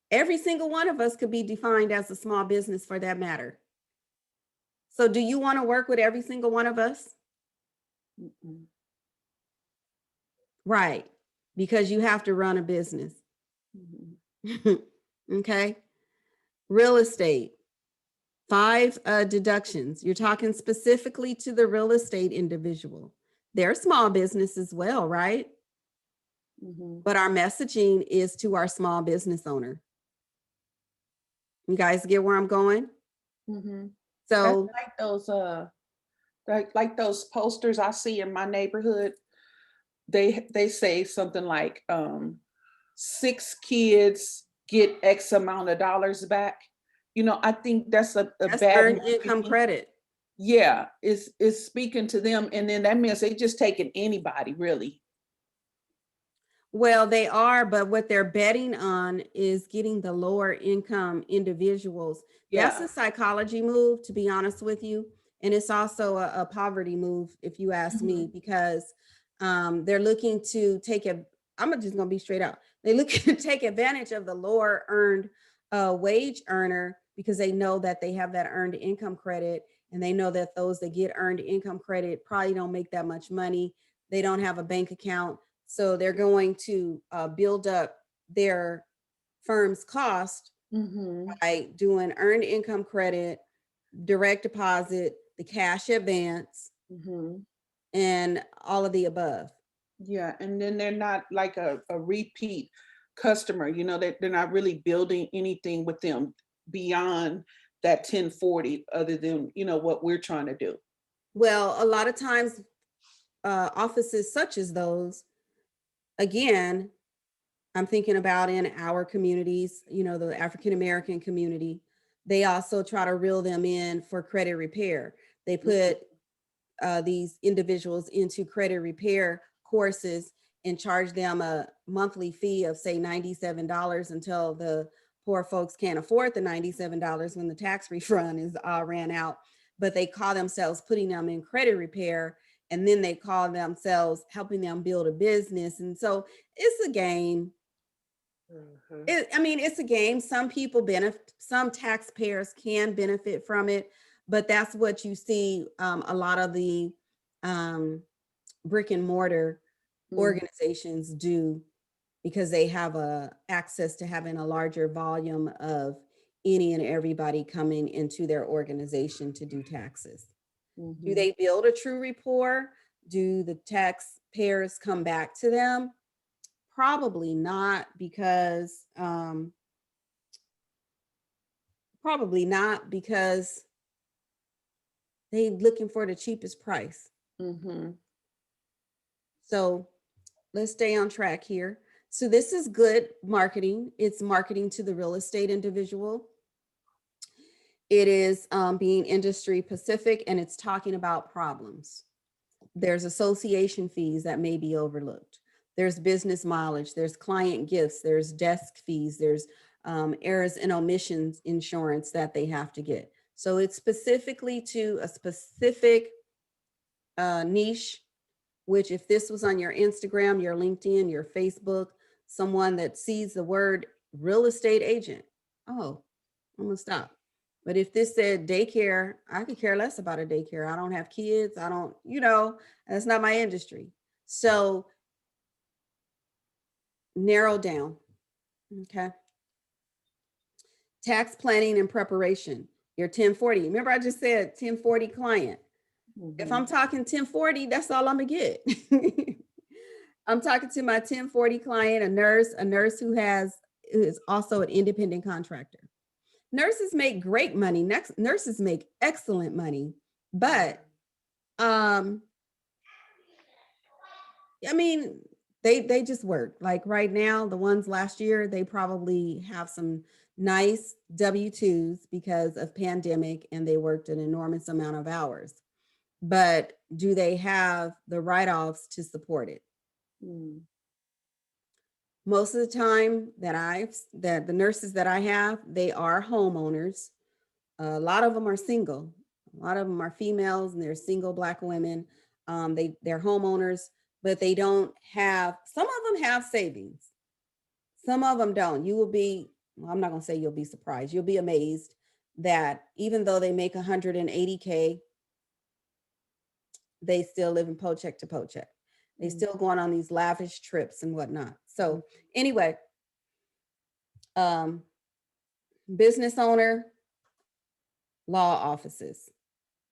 Speaker 2: Every single one of us could be defined as a small business for that matter. So do you want to work with every single one of us?
Speaker 4: Mhm.
Speaker 2: Right. Because you have to run a business.
Speaker 4: Mhm.
Speaker 2: Okay. Real estate, 5 deductions. You're talking specifically to the real estate individual. They're small business as well, right?
Speaker 4: Mhm.
Speaker 2: But our messaging is to our small business owner. You guys get where I'm going?
Speaker 4: Mhm.
Speaker 2: So
Speaker 4: That's like those like those posters I see in my neighborhood. They say something like 6 kids get X amount of dollars back. You know, I think that's a
Speaker 2: that's
Speaker 4: bad
Speaker 2: earned income
Speaker 4: marketing.
Speaker 2: credit.
Speaker 4: Yeah, it's speaking to them, and then that means they just taking anybody really.
Speaker 2: Well, they are, but what they're betting on is getting the lower income individuals. That's
Speaker 4: Yeah.
Speaker 2: a psychology move, to be honest with you. And it's also a poverty move, if you ask me, because they're looking to take a, I'm just going to be straight out. They look to take advantage of the lower earned wage earner because they know that they have that earned income credit. And they know that those that get earned income credit probably don't make that much money. They don't have a bank account. So they're going to build up their firm's cost
Speaker 4: Mm-hmm.
Speaker 2: by doing earned income credit, direct deposit, the cash advance,
Speaker 4: Mm-hmm.
Speaker 2: and all of the above.
Speaker 4: Yeah, and then they're not like a repeat customer, you know, they're not really building anything with them beyond that 1040 other than, you know, what we're trying to do.
Speaker 2: Well, a lot of times, offices such as those, again, I'm thinking about in our communities, you know, the African American community, they also try to reel them in for credit repair. They put these individuals into credit repair courses and charge them a monthly fee of say $97 until the poor folks can't afford the $97 when the tax refund is ran out. But they call themselves putting them in credit repair, and then they call themselves helping them build a business. And so it's a game. I mean, it's a game. Some people benefit, some taxpayers can benefit from it, but that's what you see a lot of the brick and mortar organizations do, because they have access to having a larger volume of any and everybody coming into their organization to do taxes. Do they build a true rapport? Do the taxpayers come back to them? Probably not, because they looking for the cheapest price. So let's stay on track here. So this is good marketing. It's marketing to the real estate individual. It is being industry specific, and it's talking about problems. There's association fees that may be overlooked. There's business mileage, there's client gifts, there's desk fees, there's errors and omissions insurance that they have to get. So it's specifically to a specific niche, which if this was on your Instagram, your LinkedIn, your Facebook, someone that sees the word real estate agent, oh, I'm gonna stop. But if this said daycare, I could care less about a daycare. I don't have kids. I don't, that's not my industry. So narrow down. Okay. Tax planning and preparation. Your 1040. Remember, I just said 1040 client. If I'm talking 1040, that's all I'm gonna get. I'm talking to my 1040 client, a nurse who is also an independent contractor. Nurses make great money. Nurses make excellent money, but I mean, they just work. Like right now, the ones last year, they probably have some nice W-2s because of pandemic, and they worked an enormous amount of hours. But do they have the write-offs to support it? Most of the time that the nurses that I have, they are homeowners. A lot of them are single. A lot of them are females, and they're single Black women. They're homeowners, but they don't have, some of them have savings. Some of them don't. You will be, well, I'm not going to say you'll be surprised. You'll be amazed that even though they make 180K, they still live in paycheck to paycheck. They still going on these lavish trips and whatnot. So anyway, business owner, law offices.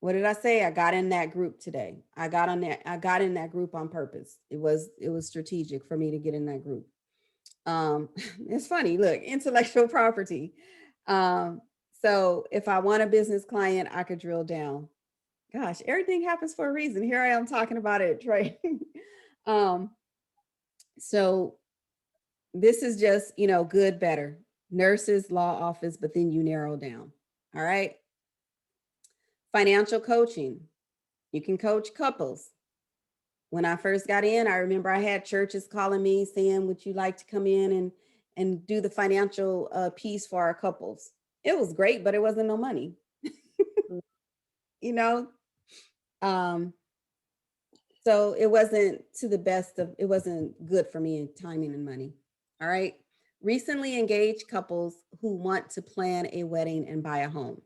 Speaker 2: What did I say? I got in that group today. I got in that group on purpose. It was strategic for me to get in that group. It's funny, look, intellectual property. So if I want a business client, I could drill down. Gosh, everything happens for a reason. Here I am talking about it, right? So this is just, good, better. Nurses, law office, but then you narrow down. All right. Financial coaching. You can coach couples. When I first got in, I remember I had churches calling me saying, would you like to come in and do the financial piece for our couples? It was great, but it wasn't no money. So it wasn't it wasn't good for me in timing and money. All right. Recently engaged couples who want to plan a wedding and buy a home.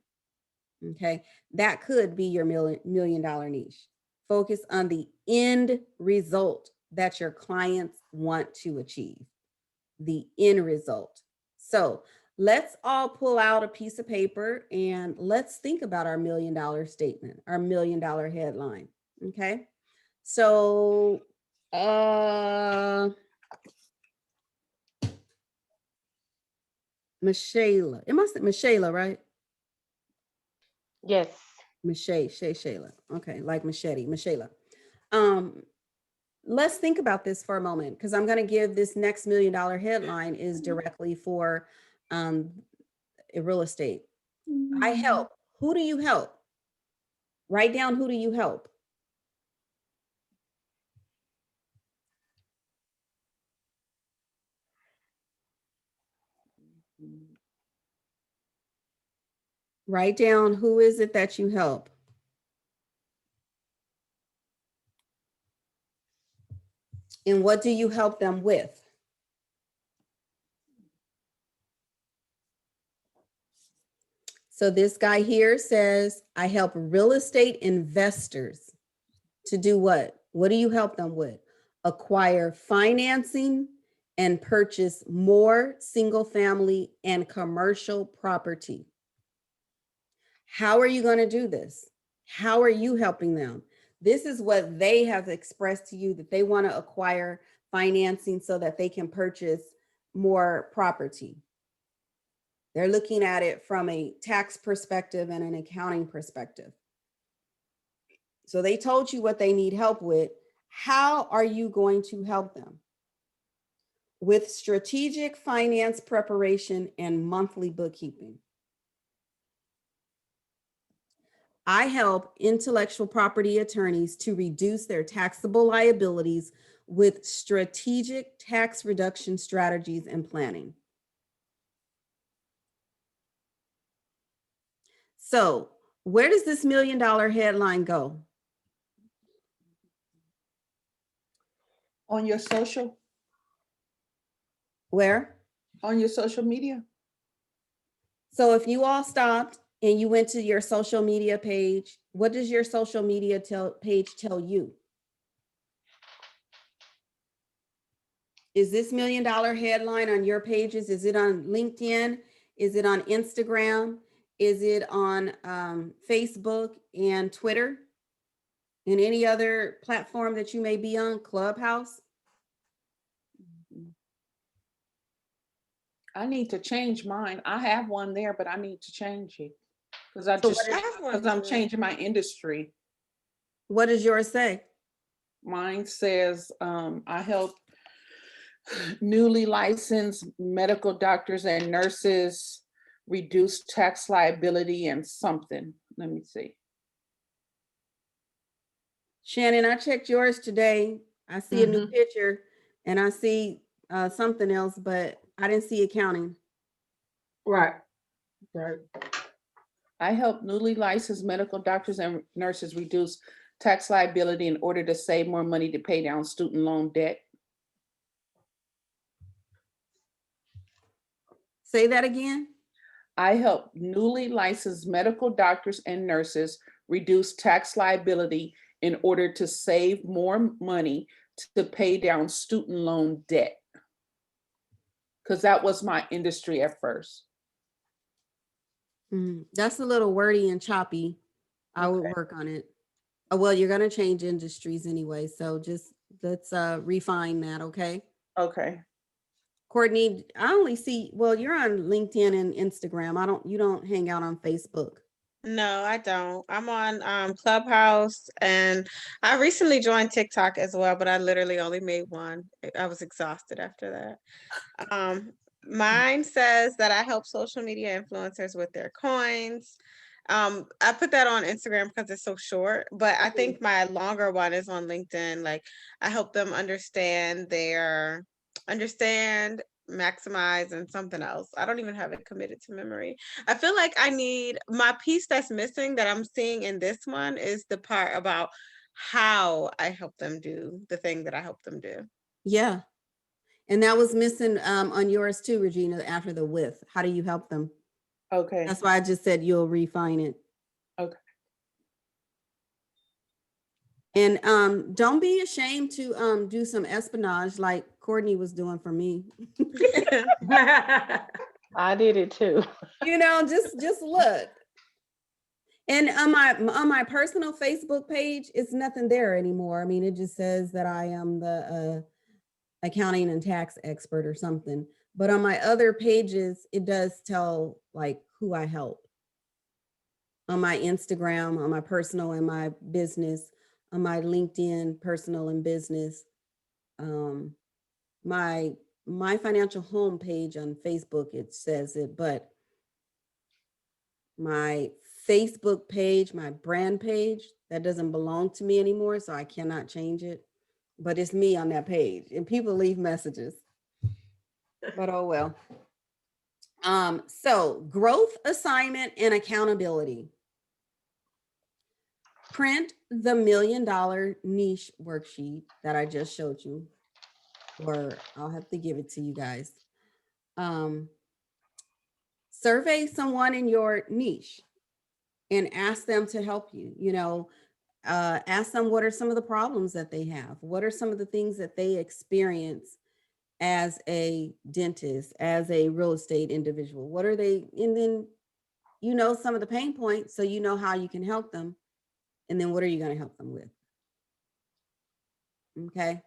Speaker 2: Okay. That could be your $1 million niche. Focus on the end result that your clients want to achieve. The end result. So let's all pull out a piece of paper and let's think about our $1 million statement, our $1 million headline. Okay. So, Michela, it must be Michela, right?
Speaker 5: Yes.
Speaker 2: Shayla. Okay, like machete, Michela. Let's think about this for a moment, because I'm going to give this next $1 million headline is directly for real estate. I help. Who do you help? Write down, who do you help? Write down who is it that you help. And what do you help them with? So this guy here says, I help real estate investors to do what? What do you help them with? Acquire financing and purchase more single family and commercial property. How are you going to do this? How are you helping them? This is what they have expressed to you, that they want to acquire financing so that they can purchase more property. They're looking at it from a tax perspective and an accounting perspective. So they told you what they need help with. How are you going to help them? With strategic finance preparation and monthly bookkeeping. I help intellectual property attorneys to reduce their taxable liabilities with strategic tax reduction strategies and planning. So, where does this $1 million headline go?
Speaker 4: On your social,
Speaker 2: Where?
Speaker 4: on your social media.
Speaker 2: So if you all stopped and you went to your social media page, what does your social media page tell you? Is this $1 million headline on your pages? Is it on LinkedIn? Is it on Instagram? Is it on Facebook and Twitter? And any other platform that you may be on, Clubhouse?
Speaker 4: I need to change mine. I have one there, but I need to change it because
Speaker 2: So what
Speaker 4: I'm changing my industry.
Speaker 2: What does yours say?
Speaker 4: Mine says I help newly licensed medical doctors and nurses reduce tax liability and something. Let me see.
Speaker 2: Shannon, I checked yours today. I see a new picture and I see something else, but I didn't see accounting.
Speaker 1: Right. Right.
Speaker 4: I help newly licensed medical doctors and nurses reduce tax liability in order to save more money to pay down student loan debt.
Speaker 2: Say that again.
Speaker 4: I help newly licensed medical doctors and nurses reduce tax liability in order to save more money to pay down student loan debt. Because that was my industry at first.
Speaker 2: That's a little wordy and choppy. I would work on it. Oh, well, you're going to change industries anyway. So just let's refine that. Okay.
Speaker 4: Okay.
Speaker 2: Courtney, I only see, well, you're on LinkedIn and Instagram. You don't hang out on Facebook.
Speaker 3: No, I don't. I'm on Clubhouse, and I recently joined TikTok as well, but I literally only made one. I was exhausted after that. Mine says that I help social media influencers with their coins. I put that on Instagram because it's so short, but I think my longer one is on LinkedIn. Like, I help them understand, maximize, and something else. I don't even have it committed to memory. I feel like I need my piece that's missing that I'm seeing in this one is the part about how I help them do the thing that I help them do.
Speaker 2: Yeah. And that was missing on yours too, Regina, after the with. How do you help them?
Speaker 4: Okay.
Speaker 2: That's why I just said you'll refine it.
Speaker 4: Okay.
Speaker 2: And don't be ashamed to do some espionage like Courtney was doing for me.
Speaker 5: I did it too.
Speaker 2: You know, just look. And on my personal Facebook page, it's nothing there anymore. I mean, it just says that I am the accounting and tax expert or something. But on my other pages, it does tell like who I help. On my Instagram, on my personal and my business, on my LinkedIn, personal and business, my financial home page on Facebook, it says it, but my Facebook page, my brand page, that doesn't belong to me anymore, so I cannot change it. But it's me on that page, and people leave messages. But oh well. So growth, assignment, and accountability. Print the $1 million niche worksheet that I just showed you, or I'll have to give it to you guys. Survey someone in your niche and ask them to help you. Ask them what are some of the problems that they have. What are some of the things that they experience as a dentist, as a real estate individual? What are they? And then some of the pain points, so you know how you can help them. And then what are you going to help them with? Okay.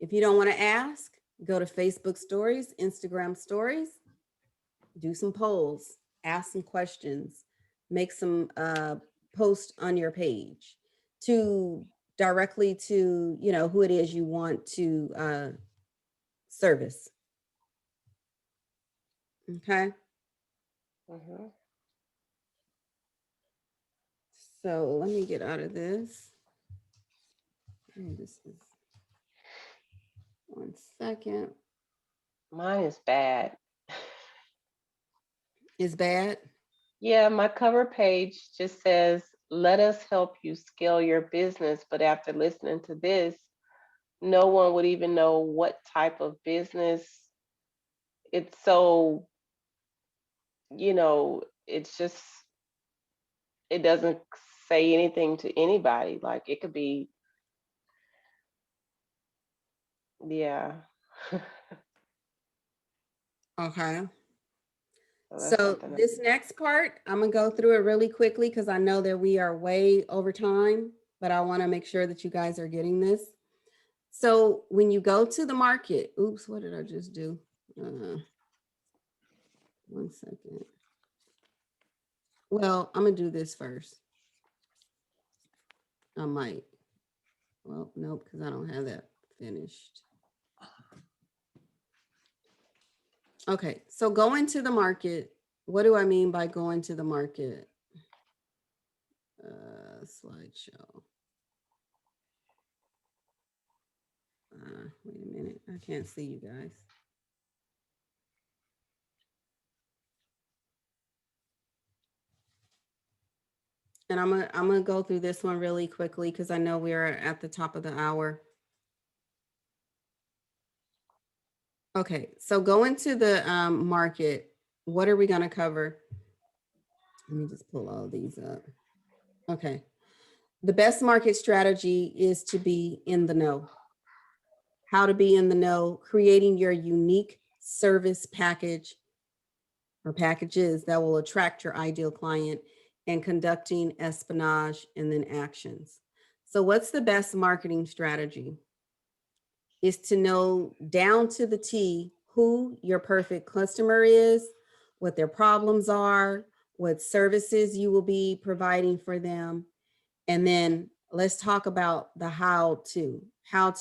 Speaker 2: If you don't want to ask, go to Facebook stories, Instagram stories, do some polls, ask some questions, make some posts on your page to directly to, who it is you want to service. Okay.
Speaker 5: Mhm.
Speaker 2: So let me get out of this. This is 1 second.
Speaker 5: Mine is bad.
Speaker 2: It's bad.
Speaker 5: Yeah, my cover page just says, let us help you scale your business. But after listening to this, no one would even know what type of business. It's so, it's just, it doesn't say anything to anybody. Like it could be, yeah.
Speaker 2: Okay.
Speaker 5: So that's
Speaker 2: So
Speaker 5: something.
Speaker 2: this next part, I'm gonna go through it really quickly because I know that we are way over time, but I want to make sure that you guys are getting this. So when you go to the market, oops, what did I just do? 1 second. Well, I'm gonna do this first. I might. Well, nope, because I don't have that finished. Okay, so going to the market. What do I mean by going to the market? Slideshow. Wait a minute, I can't see you guys. And I'm gonna go through this one really quickly because I know we are at the top of the hour. Okay, so going to the market, what are we gonna cover? Let me just pull all these up. Okay, the best market strategy is to be in the know. How to be in the know, creating your unique service package or packages that will attract your ideal client, and conducting espionage and then actions. So what's the best marketing strategy? Is to know down to the T who your perfect customer is, what their problems are, what services you will be providing for them. And then let's talk about the how to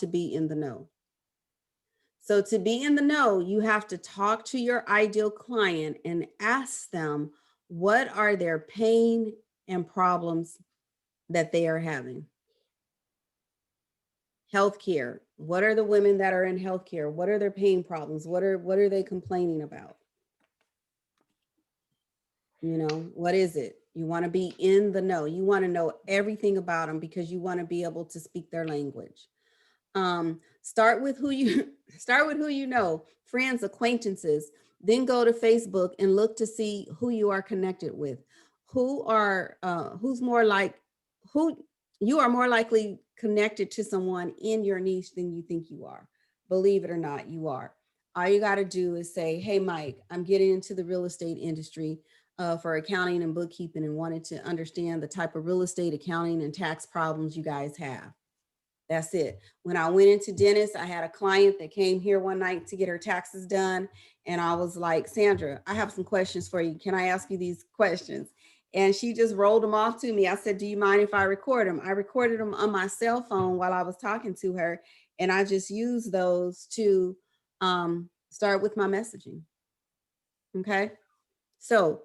Speaker 2: be in the know. So to be in the know, you have to talk to your ideal client and ask them what are their pain and problems that they are having. Healthcare. What are the women that are in healthcare? What are their pain problems? What are they complaining about? What is it? You want to be in the know. You want to know everything about them because you want to be able to speak their language. Start with who you know, friends, acquaintances, then go to Facebook and look to see who you are connected with, who you are more likely connected to someone in your niche than you think you are. Believe it or not, you are. All you got to do is say, hey, Mike, I'm getting into the real estate industry for accounting and bookkeeping and wanted to understand the type of real estate accounting and tax problems you guys have. That's it. When I went into dentist, I had a client that came here one night to get her taxes done. And I was like, Sandra, I have some questions for you. Can I ask you these questions? And she just rolled them off to me. I said, do you mind if I record them? I recorded them on my cell phone while I was talking to her. And I just used those to start with my messaging. Okay. So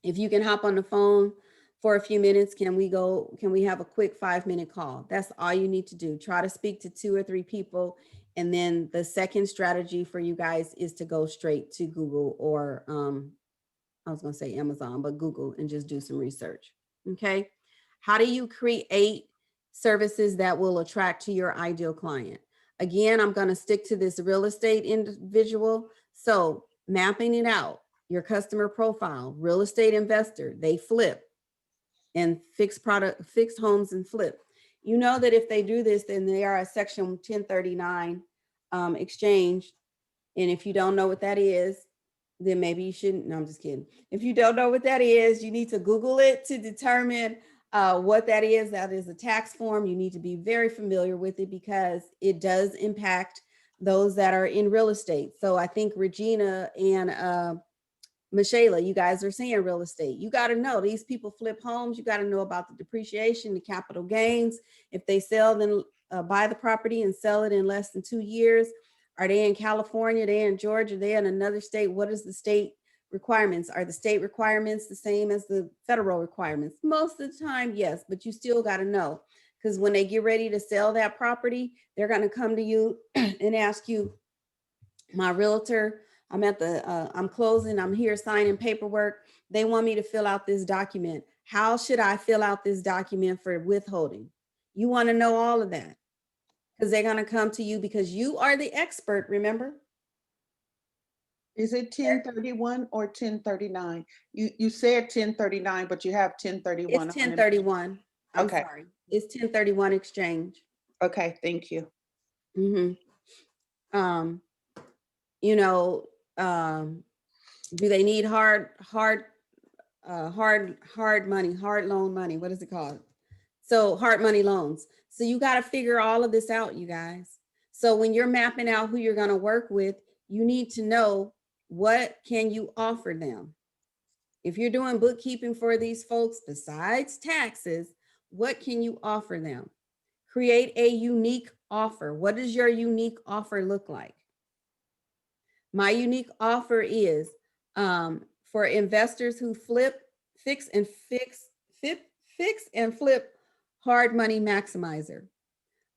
Speaker 2: if you can hop on the phone for a few minutes, can we have a quick 5-minute call? That's all you need to do. Try to speak to 2 or 3 people And then the second strategy for you guys is to go straight to Google or I was going to say Amazon, but Google, and just do some research. Okay. How do you create services that will attract to your ideal client? Again, I'm going to stick to this real estate individual. So mapping it out, your customer profile, real estate investor, they flip and fix homes and flip. You know that if they do this, then they are a Section 1039 exchange. And if you don't know what that is, then maybe you shouldn't. No, I'm just kidding. If you don't know what that is, you need to Google it to determine what that is. That is a tax form. You need to be very familiar with it because it does impact those that are in real estate. So I think Regina and Michelle, you guys are saying real estate. You got to know these people flip homes. You got to know about the depreciation, the capital gains. If they sell, then buy the property and sell it in less than 2 years. Are they in California? Are they in Georgia? Are they in another state? What is the state requirements? Are the state requirements the same as the federal requirements? Most of the time, yes, but you still got to know because when they get ready to sell that property, they're going to come to you and ask you, my realtor, I'm closing, I'm here signing paperwork. They want me to fill out this document. How should I fill out this document for withholding? You want to know all of that because they're going to come to you because you are the expert, remember?
Speaker 4: Is it 1031 or 1039? You said 1039, but you have 1031.
Speaker 2: It's 1031. I'm
Speaker 4: Okay.
Speaker 2: sorry. It's 1031 exchange.
Speaker 4: Okay, thank you.
Speaker 2: You know, do they need hard money, hard loan money? What is it called? So hard money loans. So you got to figure all of this out, you guys. So when you're mapping out who you're going to work with, you need to know what can you offer them. If you're doing bookkeeping for these folks, besides taxes, what can you offer them? Create a unique offer. What does your unique offer look like? My unique offer is for investors who fix and flip hard money maximizer.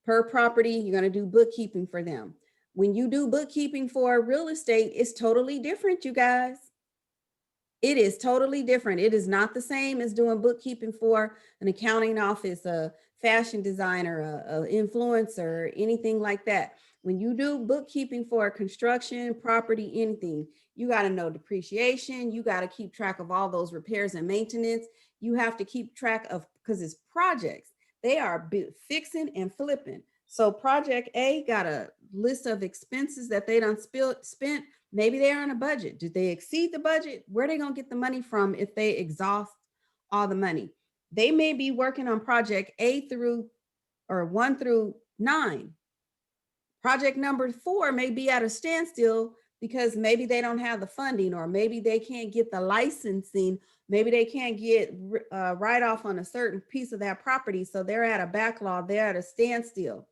Speaker 2: Per property, you're going to do bookkeeping for them. When you do bookkeeping for real estate, it's totally different, you guys. It is totally different. It is not the same as doing bookkeeping for an accounting office, a fashion designer, a influencer, anything like that. When you do bookkeeping for construction, property, anything, you got to know depreciation. You got to keep track of all those repairs and maintenance. You have to keep track of, because it's projects. They are fixing and flipping. So project A got a list of expenses that they done spent. Maybe they're on a budget. Did they exceed the budget? Where are they going to get the money from if they exhaust all the money? They may be working on project A through or 1 through 9. Project number 4 may be at a standstill because maybe they don't have the funding, or maybe they can't get the licensing. Maybe they can't get write-off on a certain piece of that property. So they're at a backlog, they're at a standstill.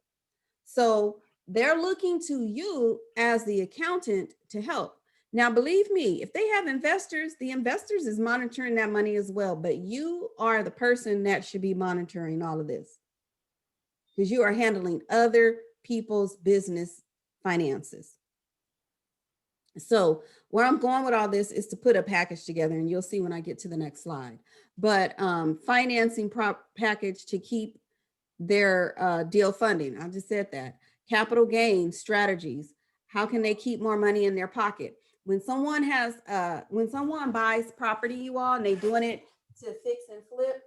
Speaker 2: So they're looking to you as the accountant to help. Now, believe me, if they have investors, the investors is monitoring that money as well, but you are the person that should be monitoring all of this because you are handling other people's business finances. So where I'm going with all this is to put a package together, and you'll see when I get to the next slide, but financing package to keep their deal funding. I just said that. Capital gain strategies. How can they keep more money in their pocket? When someone buys property, you all, and they're doing it to fix and flip,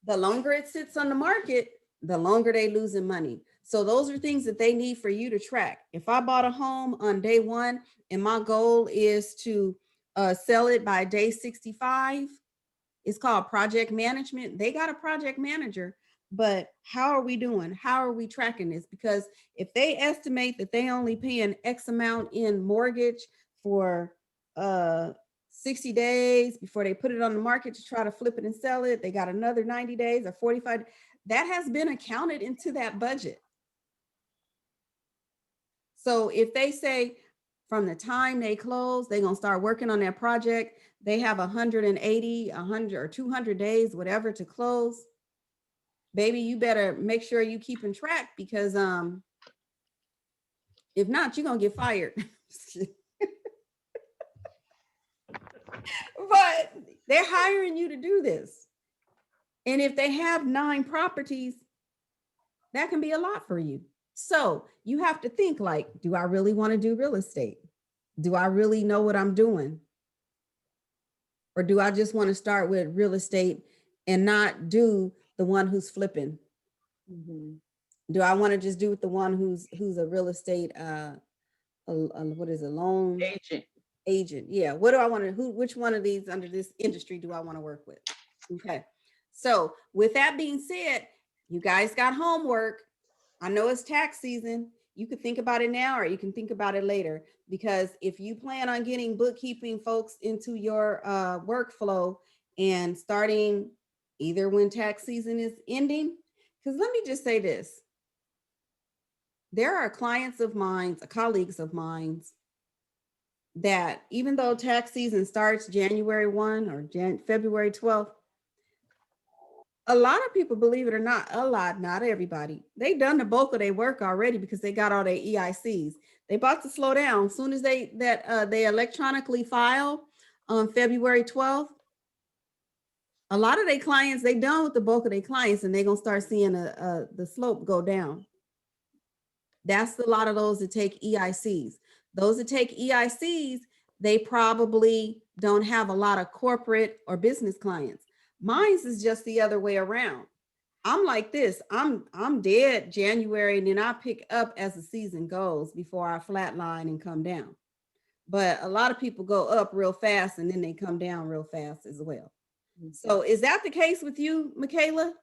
Speaker 2: the longer it sits on the market, the longer they losing money. So those are things that they need for you to track. If I bought a home on day 1 and my goal is to sell it by day 65, it's called project management. They got a project manager, but how are we doing? How are we tracking this? Because if they estimate that they only paying X amount in mortgage for 60 days before they put it on the market to try to flip it and sell it, they got another 90 days or 45. That has been accounted into that budget. So if they say from the time they close, they're going to start working on that project, they have 180, 100 or 200 days, whatever, to close. Baby, you better make sure you keep in track because If not, you're gonna get fired. But they're hiring you to do this. And if they have 9 properties, that can be a lot for you. So you have to think like, do I really want to do real estate? Do I really know what I'm doing? Or do I just want to start with real estate and not do the one who's flipping?
Speaker 4: Mhm.
Speaker 2: Do I want to just do with the one who's a real estate what is a loan
Speaker 4: Agent.
Speaker 2: agent? Yeah. What do I want to which one of these under this industry do I want to work with? Okay. So with that being said, you guys got homework. I know it's tax season. You could think about it now or you can think about it later, because if you plan on getting bookkeeping folks into your workflow and starting either when tax season is ending, because let me just say this. There are clients of mine, colleagues of mine, that even though tax season starts January 1 or February 12th, a lot of people, believe it or not, a lot, not everybody, they done the bulk of their work already because they got all their EICs. They about to slow down. As soon as they electronically file on February 12th, a lot of their clients, they done with the bulk of their clients, and they're gonna start seeing the slope go down. That's a lot of those that take EICs. Those that take EICs, they probably don't have a lot of corporate or business clients. Mine's is just the other way around. I'm like this. I'm dead January, and then I pick up as the season goes before I flatline and come down. But a lot of people go up real fast and then they come down real fast as well. So is that the case with you, Michaela?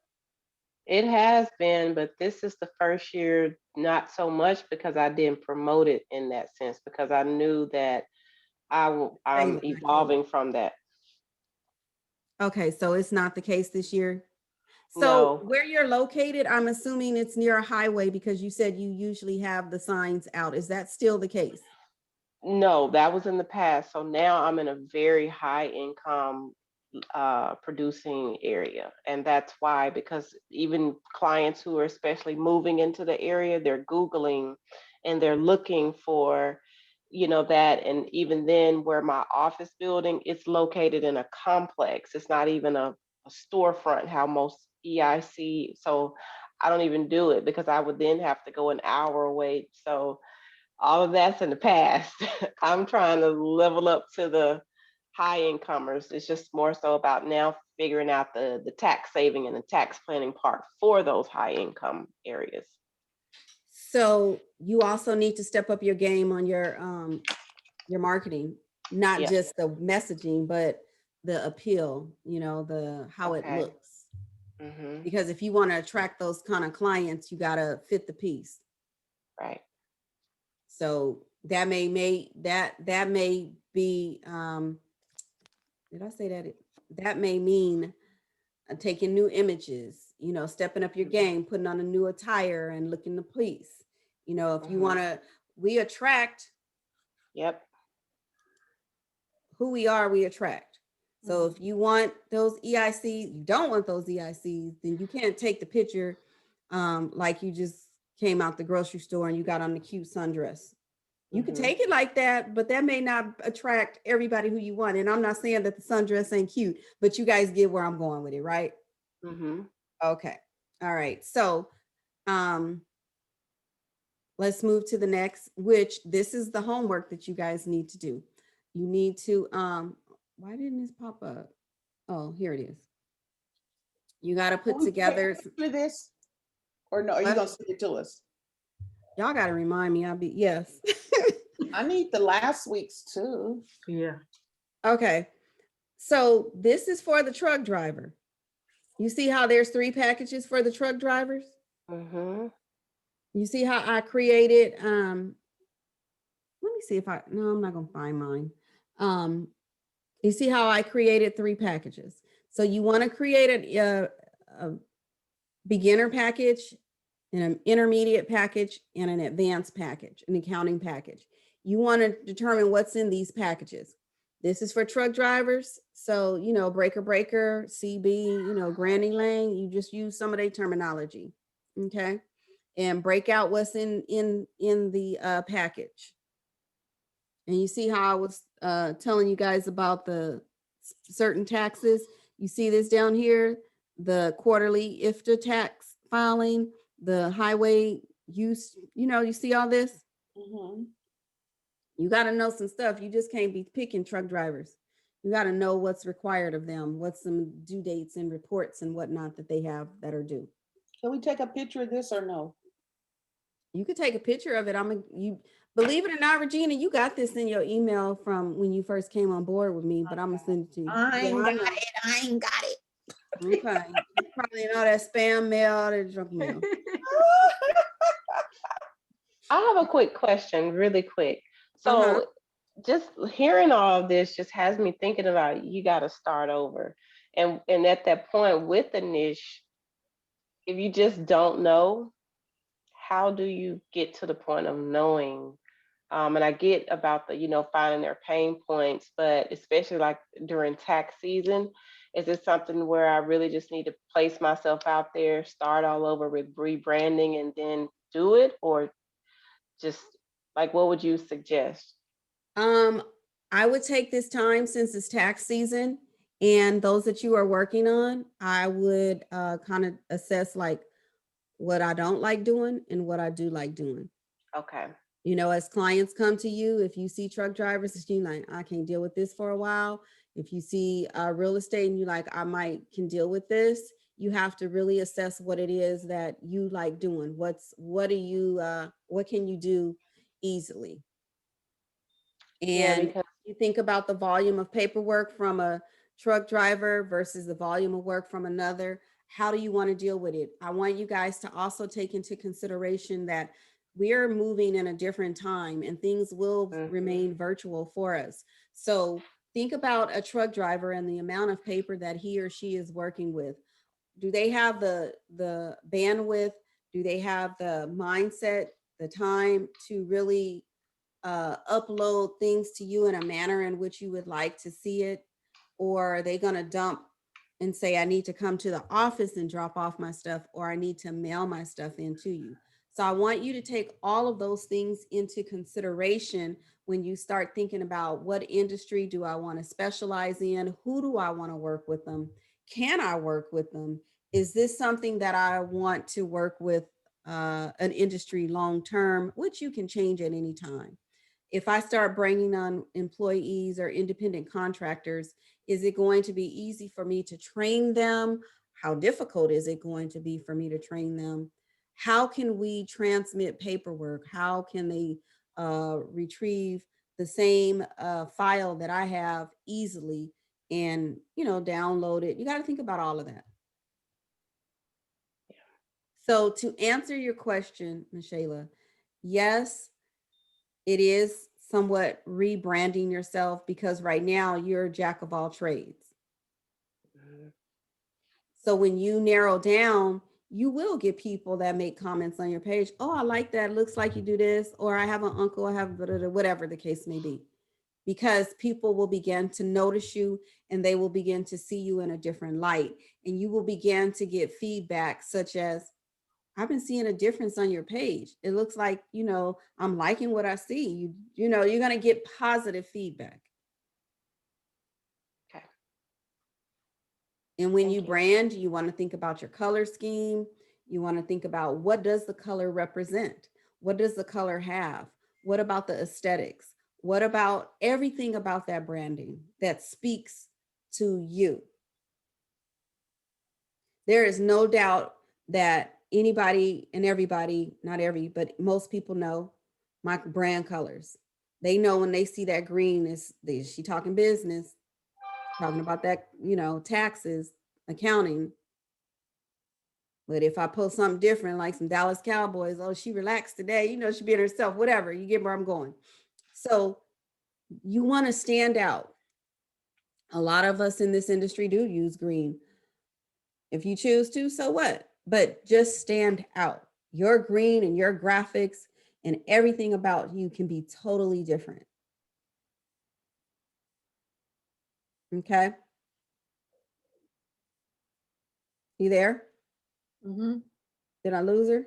Speaker 5: It has been, but this is the first year, not so much because I didn't promote it in that sense, because I knew that I'm evolving from that.
Speaker 2: Okay, so it's not the case this year. So
Speaker 5: No.
Speaker 2: where you're located, I'm assuming it's near a highway because you said you usually have the signs out. Is that still the case?
Speaker 5: No, that was in the past. So now I'm in a very high income producing area. And that's why, because even clients who are especially moving into the area, they're Googling and they're looking for, that. And even then, where my office building, it's located in a complex. It's not even a storefront, how most EIC. So I don't even do it because I would then have to go an hour away. So all of that's in the past. I'm trying to level up to the high incomers. It's just more so about now figuring out the tax saving and the tax planning part for those high income areas.
Speaker 2: So you also need to step up your game on your marketing, not
Speaker 5: Yeah.
Speaker 2: just the messaging, but the appeal, the how it
Speaker 5: Okay.
Speaker 2: looks.
Speaker 5: Mm-hmm.
Speaker 2: Because if you want to attract those kind of clients, you got to fit the piece.
Speaker 5: Right.
Speaker 2: So that may be did I say that? That may mean taking new images, stepping up your game, putting on a new attire and looking the piece. If you want to, we attract.
Speaker 5: Yep.
Speaker 2: Who we are, we attract. So if you want those EICs, you don't want those EICs, then you can't take the picture like you just came out the grocery store and you got on the cute sundress. You could take it like that, but that may not attract everybody who you want. And I'm not saying that the sundress ain't cute, but you guys get where I'm going with it, right? Okay. All right. So let's move to the next, which this is the homework that you guys need to do. You need to, why didn't this pop up? Oh, here it is. You got to put together.
Speaker 4: For this, or no, are you going to send it to us?
Speaker 2: Y'all got to remind me. Yes.
Speaker 4: I need the last week's too.
Speaker 1: Yeah.
Speaker 2: Okay. So this is for the truck driver. You see how there's 3 packages for the truck drivers? You see how I created, let me see if no, I'm not going to find mine. You see how I created 3 packages. So you want to create a beginner package, an intermediate package, and an advanced package, an accounting package. You want to determine what's in these packages. This is for truck drivers. So, breaker, CB, Granny Lane, you just use some of their terminology. Okay. and break out what's in the package. And you see how I was telling you guys about the certain taxes. You see this down here, the quarterly IFTA tax filing, the highway use, you see all this?
Speaker 4: Mhm.
Speaker 2: You got to know some stuff. You just can't be picking truck drivers. You got to know what's required of them, what's some due dates and reports and whatnot that they have that are due.
Speaker 4: Can we take a picture of this or no?
Speaker 2: You could take a picture of it. You believe it or not, Regina, you got this in your email from when you first came on board with me, but I'm gonna send it to you.
Speaker 4: I ain't
Speaker 2: Yeah,
Speaker 4: got
Speaker 2: know.
Speaker 4: it. I ain't got it.
Speaker 2: Okay. Probably in all that spam mail, that junk mail.
Speaker 5: I have a quick question, really quick. So
Speaker 2: Uh-huh.
Speaker 5: just hearing all of this just has me thinking about you got to start over. And at that point with the niche, if you just don't know, how do you get to the point of knowing? And I get about the, finding their pain points, but especially like during tax season, is it something where I really just need to place myself out there, start all over with rebranding and then do it? Or just like, what would you suggest?
Speaker 2: I would take this time since it's tax season and those that you are working on, I would kind of assess like what I don't like doing and what I do like doing.
Speaker 5: Okay.
Speaker 2: As clients come to you, if you see truck drivers, you're like, I can't deal with this for a while. If you see real estate and you like, I might can deal with this, you have to really assess what it is that you like doing. What can you do easily?
Speaker 5: Yeah,
Speaker 2: And
Speaker 5: because
Speaker 2: you think about the volume of paperwork from a truck driver versus the volume of work from another. How do you want to deal with it? I want you guys to also take into consideration that we are moving in a different time and things will remain virtual for us. So think about a truck driver and the amount of paper that he or she is working with. Do they have the bandwidth? Do they have the mindset, the time to really upload things to you in a manner in which you would like to see it? Or are they going to dump and say, I need to come to the office and drop off my stuff, or I need to mail my stuff in to you? So I want you to take all of those things into consideration when you start thinking about what industry do I want to specialize in? Who do I want to work with them? Can I work with them? Is this something that I want to work with an industry long term, which you can change at any time? If I start bringing on employees or independent contractors, is it going to be easy for me to train them? How difficult is it going to be for me to train them? How can we transmit paperwork? How can they retrieve the same file that I have easily and, download it? You got to think about all of that. So to answer your question, Michela, yes, it is somewhat rebranding yourself because right now you're a jack of all trades. So when you narrow down, you will get people that make comments on your page. Oh, I like that. Looks like you do this. Or I have an uncle, I have whatever the case may be. Because people will begin to notice you and they will begin to see you in a different light. And you will begin to get feedback such as, I've been seeing a difference on your page. It looks like, I'm liking what I see. You're going to get positive feedback.
Speaker 5: Okay.
Speaker 2: And when
Speaker 5: Thank
Speaker 2: you
Speaker 5: you.
Speaker 2: brand, you want to think about your color scheme. You want to think about what does the color represent? What does the color have? What about the aesthetics? What about everything about that branding that speaks to you? There is no doubt that anybody and everybody, not every, but most people know my brand colors. They know when they see that green is she talking business, talking about that, taxes, accounting. But if I post something different, like some Dallas Cowboys, oh, she relaxed today, she being herself, whatever, you get where I'm going. So you want to stand out. A lot of us in this industry do use green. If you choose to, so what? But just stand out. Your green and your graphics and everything about you can be totally different. Okay. You there?
Speaker 4: Mm-hmm.
Speaker 2: Did I lose her?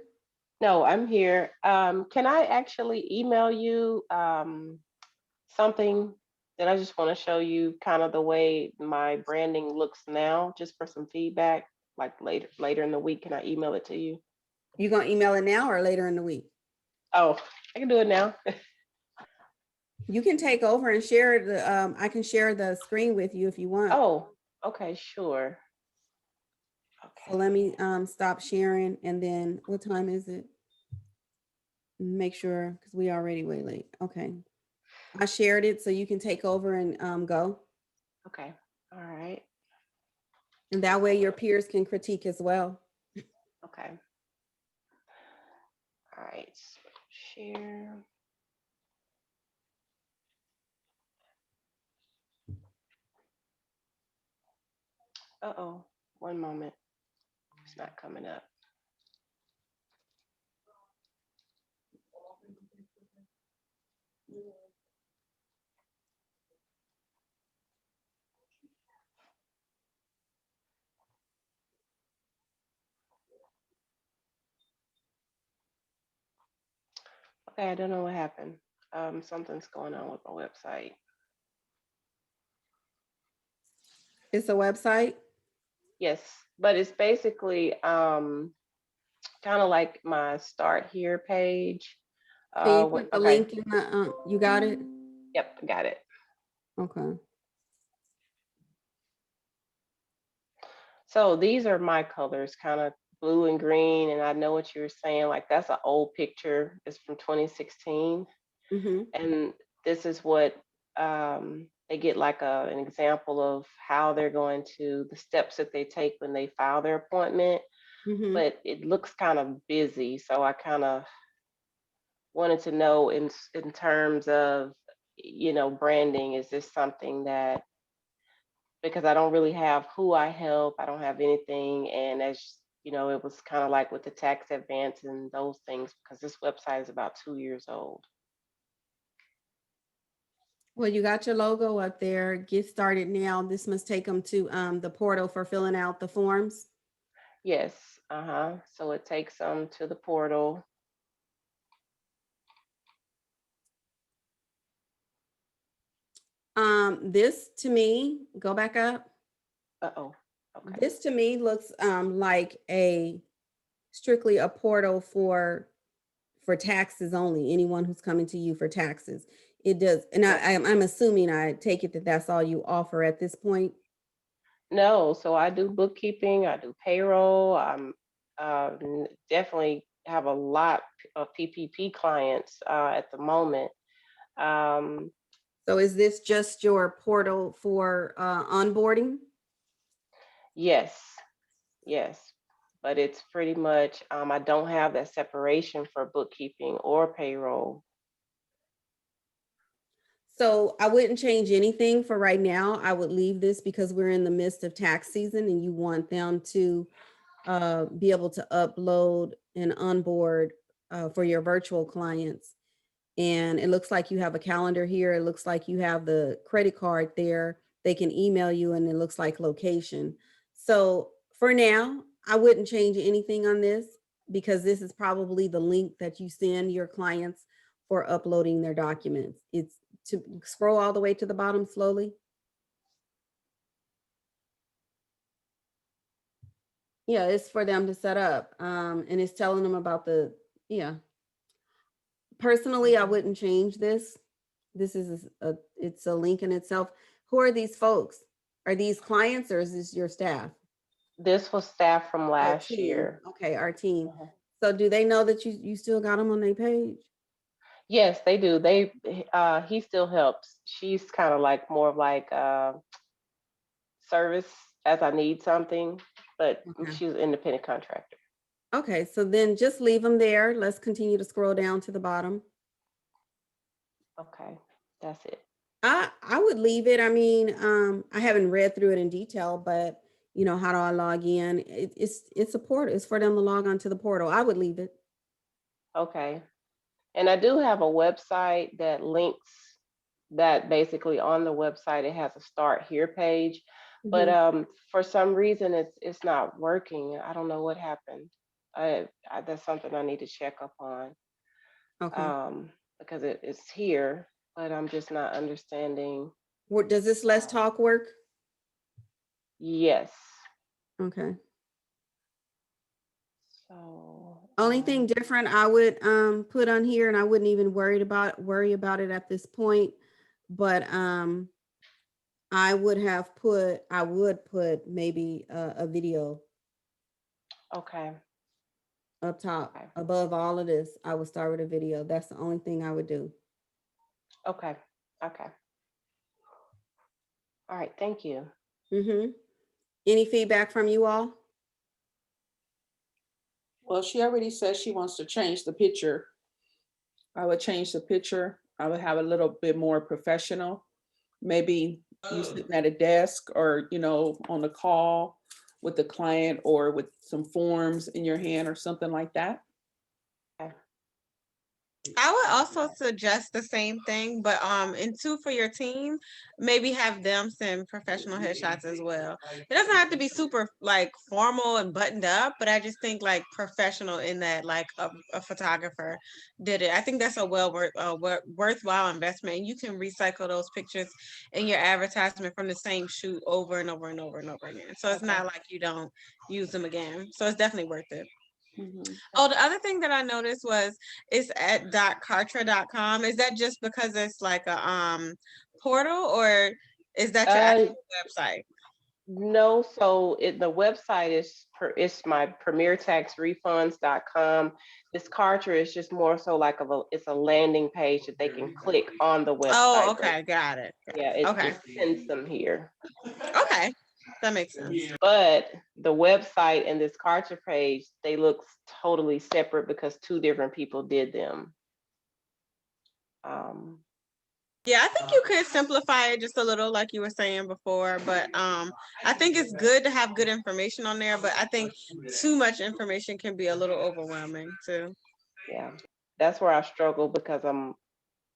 Speaker 5: No, I'm here. Can I actually email you something that I just want to show you kind of the way my branding looks now, just for some feedback, like later in the week? Can I email it to you?
Speaker 2: You gonna email it now or later in the week?
Speaker 5: Oh, I can do it now.
Speaker 2: You can take over and share the, I can share the screen with you if you want.
Speaker 5: Oh, okay, sure.
Speaker 2: So
Speaker 5: Okay.
Speaker 2: let me stop sharing, and then what time is it? Make sure, because we already way late. Okay. I shared it so you can take over and go.
Speaker 5: Okay. All right.
Speaker 2: And that way your peers can critique as well.
Speaker 5: Okay. All right. So share. Uh-oh. One moment. It's not coming up. Okay, I don't know what happened. Something's going on with my website.
Speaker 2: It's a website.
Speaker 5: Yes, but it's basically kind of like my start here page.
Speaker 2: Can you
Speaker 5: When
Speaker 2: put the
Speaker 5: okay,
Speaker 2: link in the, you got it?
Speaker 5: yep, got it.
Speaker 2: Okay.
Speaker 5: So these are my colors, kind of blue and green, and I know what you were saying. Like that's an old picture. It's from 2016,
Speaker 2: Mm-hmm.
Speaker 5: and this is what they get like an example of how they're going to the steps that they take when they file their appointment.
Speaker 2: Mm-hmm.
Speaker 5: But it looks kind of busy, so I kind of wanted to know in terms of branding, is this something that, because I don't really have who I help, I don't have anything, and as it was kind of like with the tax advance and those things, because this website is about 2 years old.
Speaker 2: Well, you got your logo up there. Get started now. This must take them to the portal for filling out the forms.
Speaker 5: Yes, so it takes them to the portal.
Speaker 2: This to me, go back up.
Speaker 5: Uh-oh. Okay.
Speaker 2: This to me looks like a strictly a portal for taxes only. Anyone who's coming to you for taxes. It does, and
Speaker 5: No,
Speaker 2: I'm assuming, I take it that that's all you offer at this point.
Speaker 5: no, so I do bookkeeping, I do payroll. I'm definitely have a lot of PPP clients at the moment. Um,
Speaker 2: So is this just your portal for onboarding?
Speaker 5: yes, yes, but it's pretty much, I don't have that separation for bookkeeping or payroll.
Speaker 2: So I wouldn't change anything for right now. I would leave this because we're in the midst of tax season and you want them to be able to upload and onboard for your virtual clients. And it looks like you have a calendar here. It looks like you have the credit card there. They can email you, and it looks like location. So for now, I wouldn't change anything on this because this is probably the link that you send your clients for uploading their documents. It's to scroll all the way to the bottom slowly. Yeah, it's for them to set up. And it's telling them about yeah. Personally, I
Speaker 5: Mhm.
Speaker 2: wouldn't change this. This is it's a link in itself. Who are these folks? Are these clients or is this your staff?
Speaker 5: This was staff from
Speaker 2: Our
Speaker 5: last
Speaker 2: team.
Speaker 5: year.
Speaker 2: Okay, our team.
Speaker 5: Mhm.
Speaker 2: So do they know that you still got them on their page?
Speaker 5: Yes, they do. He still helps. She's kind of like more of like service as I need something, but
Speaker 2: Okay.
Speaker 5: she's an independent contractor.
Speaker 2: Okay, so then just leave them there. Let's continue to scroll down to the bottom.
Speaker 5: Okay, that's it.
Speaker 2: I would leave it. I mean, I haven't read through it in detail, but how do I log in? It's a portal. It's for them to log on to the portal. I would leave it.
Speaker 5: Okay. And I do have a website that links, that basically on the website it has a start here page, but
Speaker 2: Mhm.
Speaker 5: for some reason it's not working. I don't know what happened. that's something I need to check up on.
Speaker 2: Okay.
Speaker 5: Because it's here, but I'm just not understanding.
Speaker 2: Does this Let's Talk work?
Speaker 5: Yes.
Speaker 2: Okay.
Speaker 5: So
Speaker 2: Only thing different I would put on here, and I wouldn't even worry about it at this point, but I would put maybe a video
Speaker 5: okay.
Speaker 2: up top
Speaker 5: Okay.
Speaker 2: above all of this. I would start with a video. That's the only thing I would do.
Speaker 5: Okay. Okay. All right. Thank you.
Speaker 2: Any feedback from you all?
Speaker 4: Well, she already said she wants to change the picture. I would change the picture. I would have a little bit more professional. Maybe you sitting at a desk or, on a call with the client or with some forms in your hand or something like that.
Speaker 5: Okay.
Speaker 3: I would also suggest the same thing, but and two for your team, maybe have them send professional headshots as well. It doesn't have to be super like formal and buttoned up, but I just think like professional in that like a photographer did it. I think that's a worthwhile investment. And you can recycle those pictures in your advertisement from the same shoot over and over and over and over again. So it's
Speaker 5: Okay.
Speaker 3: not like you don't use them again. So it's definitely worth it.
Speaker 4: Mhm.
Speaker 3: Oh, the other thing that I noticed was it's at .kartra.com. Is that just because it's like a portal, or is that your actual website?
Speaker 5: No, so the website is it's my premiertaxrefunds.com. This Kartra is just more so like it's a landing page that they can click on the website.
Speaker 3: Oh, okay, got it.
Speaker 5: Yeah, it
Speaker 3: Okay.
Speaker 5: sends them here.
Speaker 3: Okay, that makes sense.
Speaker 5: But the website and this Kartra page, they look totally separate because two different people did them.
Speaker 3: Yeah, I think you could simplify it just a little, like you were saying before. But I think it's good to have good information on there. But I think too much information can be a little overwhelming too.
Speaker 5: Yeah, that's where I struggle because I'm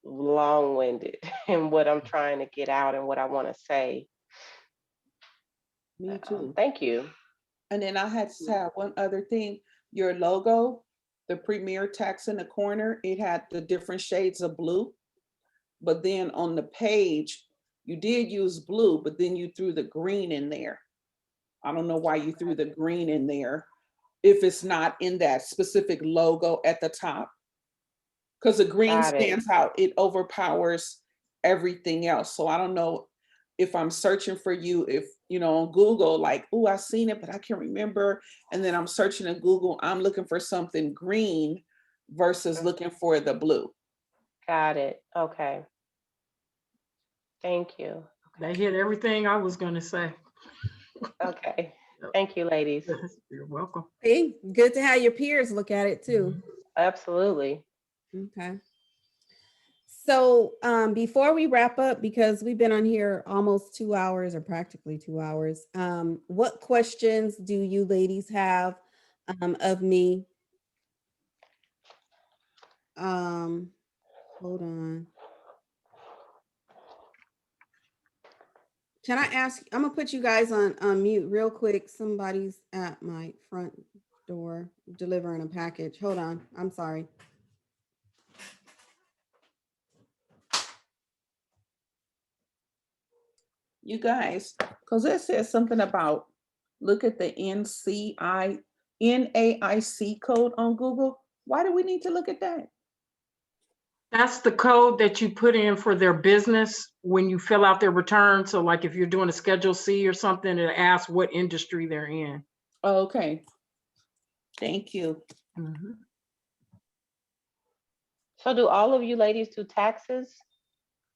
Speaker 5: long-winded in what I'm trying to get out and what I want to say.
Speaker 4: Me too.
Speaker 5: Thank you.
Speaker 4: And then I had to have one other thing. Your logo, the Premier Tax in the corner, it had the different shades of blue. But then on the page, you did use blue, but then you threw the green in there. I don't know why you threw the green in there if it's not in that specific logo at the top. Because the green stands out, it overpowers everything else. So I don't know if I'm searching for you, if, on Google, like, oh, I seen it, but I can't remember. And then I'm searching in Google, I'm looking for something green versus looking for the blue.
Speaker 5: Got it. Okay. Thank you.
Speaker 1: They hit everything I was going to say.
Speaker 5: Okay. Thank you, ladies.
Speaker 1: You're welcome.
Speaker 2: Hey, good to have your peers look at it too.
Speaker 5: Absolutely.
Speaker 2: Okay. So before we wrap up, because we've been on here almost 2 hours or practically 2 hours, what questions do you ladies have of me? Hold on. Can I ask, I'm gonna put you guys on mute real quick. Somebody's at my front door delivering a package. Hold on, I'm sorry.
Speaker 4: You guys, because it says something about, look at the NAIC code on Google. Why do we need to look at that?
Speaker 1: That's the code that you put in for their business when you fill out their return. So like if you're doing a Schedule C or something, it asks what industry they're in.
Speaker 4: Oh, okay. Thank you.
Speaker 1: Mm-hmm.
Speaker 5: So do all of you ladies do taxes?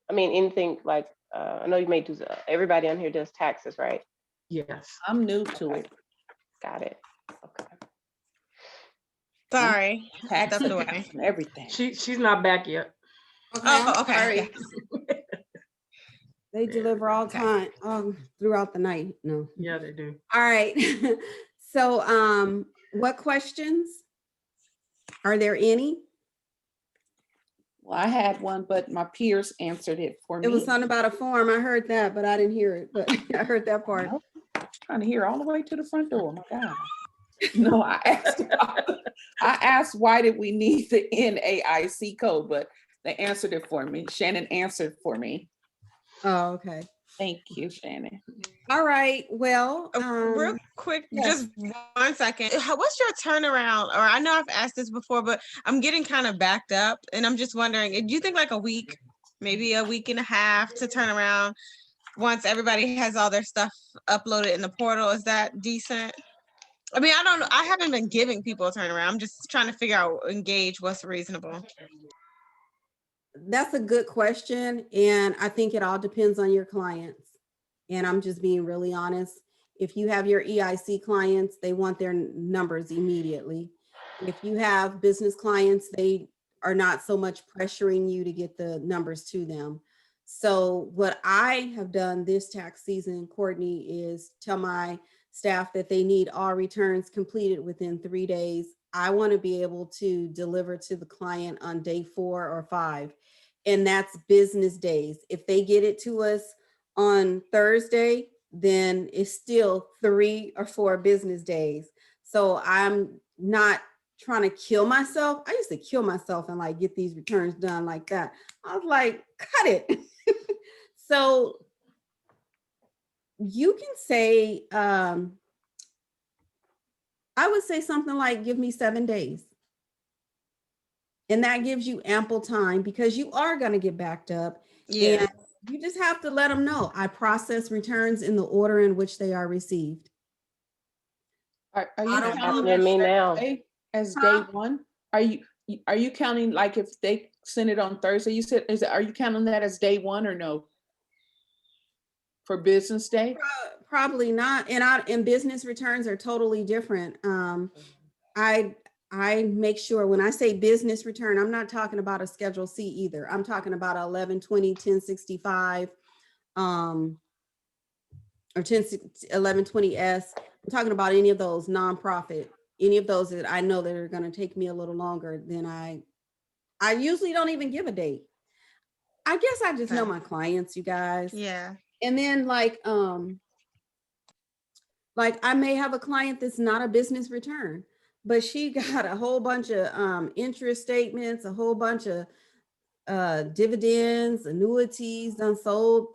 Speaker 5: I mean, anything like, I know you may do, everybody on here does taxes, right?
Speaker 1: Yes.
Speaker 4: I'm new to it.
Speaker 5: Got it. Okay.
Speaker 3: Sorry,
Speaker 4: Tax
Speaker 3: stepped away.
Speaker 4: and everything.
Speaker 1: She's not back yet.
Speaker 2: Okay,
Speaker 3: Oh,
Speaker 2: I'm
Speaker 3: okay.
Speaker 2: sorry.
Speaker 3: Yeah.
Speaker 2: They deliver all
Speaker 3: Okay.
Speaker 2: time, throughout the night. No.
Speaker 1: Yeah, they do.
Speaker 2: All right. So what questions? Are there any?
Speaker 4: Well, I had one, but my peers answered it for me.
Speaker 2: It was something about a form. I heard that, but I didn't hear it. But I heard that part.
Speaker 4: Nope. Trying to hear all the way to the front door. My God. No, I asked why did we need the NAIC code, but they answered it for me. Shannon answered for me.
Speaker 2: Oh, okay.
Speaker 4: Thank you, Shannon.
Speaker 2: All right. Well,
Speaker 3: Real quick,
Speaker 2: yes.
Speaker 3: just 1 second. What's your turnaround? Or I know I've asked this before, but I'm getting kind of backed up, and I'm just wondering, do you think like a week, maybe a week and a half to turn around once everybody has all their stuff uploaded in the portal? Is that decent? I mean, I don't know. I haven't been giving people a turnaround. I'm just trying to figure out, engage what's reasonable.
Speaker 2: That's a good question. And I think it all depends on your clients. And I'm just being really honest. If you have your EIC clients, they want their numbers immediately. If you have business clients, they are not so much pressuring you to get the numbers to them. So what I have done this tax season, Courtney, is tell my staff that they need all returns completed within 3 days. I want to be able to deliver to the client on day 4 or 5. And that's business days. If they get it to us on Thursday, then it's still 3 or 4 business days. So I'm not trying to kill myself. I used to kill myself and like get these returns done like that. I was like, cut it. So you can say, I would say something like, give me 7 days. And that gives you ample time because you are going to get backed up.
Speaker 3: Yeah.
Speaker 2: And you just have to let them know I process returns in the order in which they are received.
Speaker 4: Are
Speaker 2: I
Speaker 4: you
Speaker 2: don't
Speaker 4: counting
Speaker 5: happening to me now.
Speaker 4: as
Speaker 2: Huh?
Speaker 4: day one? Are you counting like if they send it on Thursday? You said are you counting that as day one or no? For business day?
Speaker 2: Probably not. And business returns are totally different. I make sure when I say business return, I'm not talking about a Schedule C either. I'm talking about 1120, 1065, or 1120S. I'm talking about any of those nonprofit, any of those that I know that are going to take me a little longer than I usually don't even give a date. I guess I just know
Speaker 3: Okay.
Speaker 2: my clients, you guys.
Speaker 3: Yeah.
Speaker 2: And then like I may have a client that's not a business return, but she got a whole bunch of interest statements, a whole bunch of dividends, annuities, unsold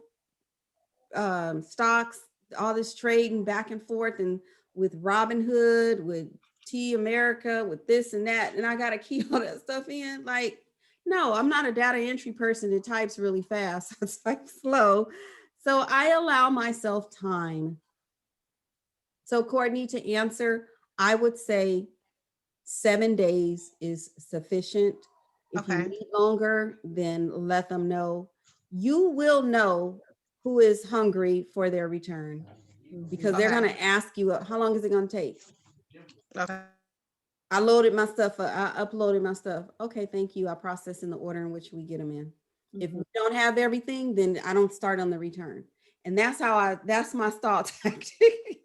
Speaker 2: stocks, all this trading back and forth, and with Robinhood, with T America, with this and that, and I got to key all that stuff in. Like, no, I'm not a data entry person that types really fast. I type slow, so I allow myself time. So, Courtney, to answer, I would say 7 days is sufficient. If you
Speaker 3: Okay.
Speaker 2: need longer, then let them know. You will know who is hungry for their return because they're
Speaker 3: Okay.
Speaker 2: going to ask you, how long is it going to take?
Speaker 3: Okay.
Speaker 2: I loaded my stuff. I uploaded my stuff. Okay, thank you. I process in the order in which we get them in. If we don't have everything, then I don't start on the return. And that's my stall tactic.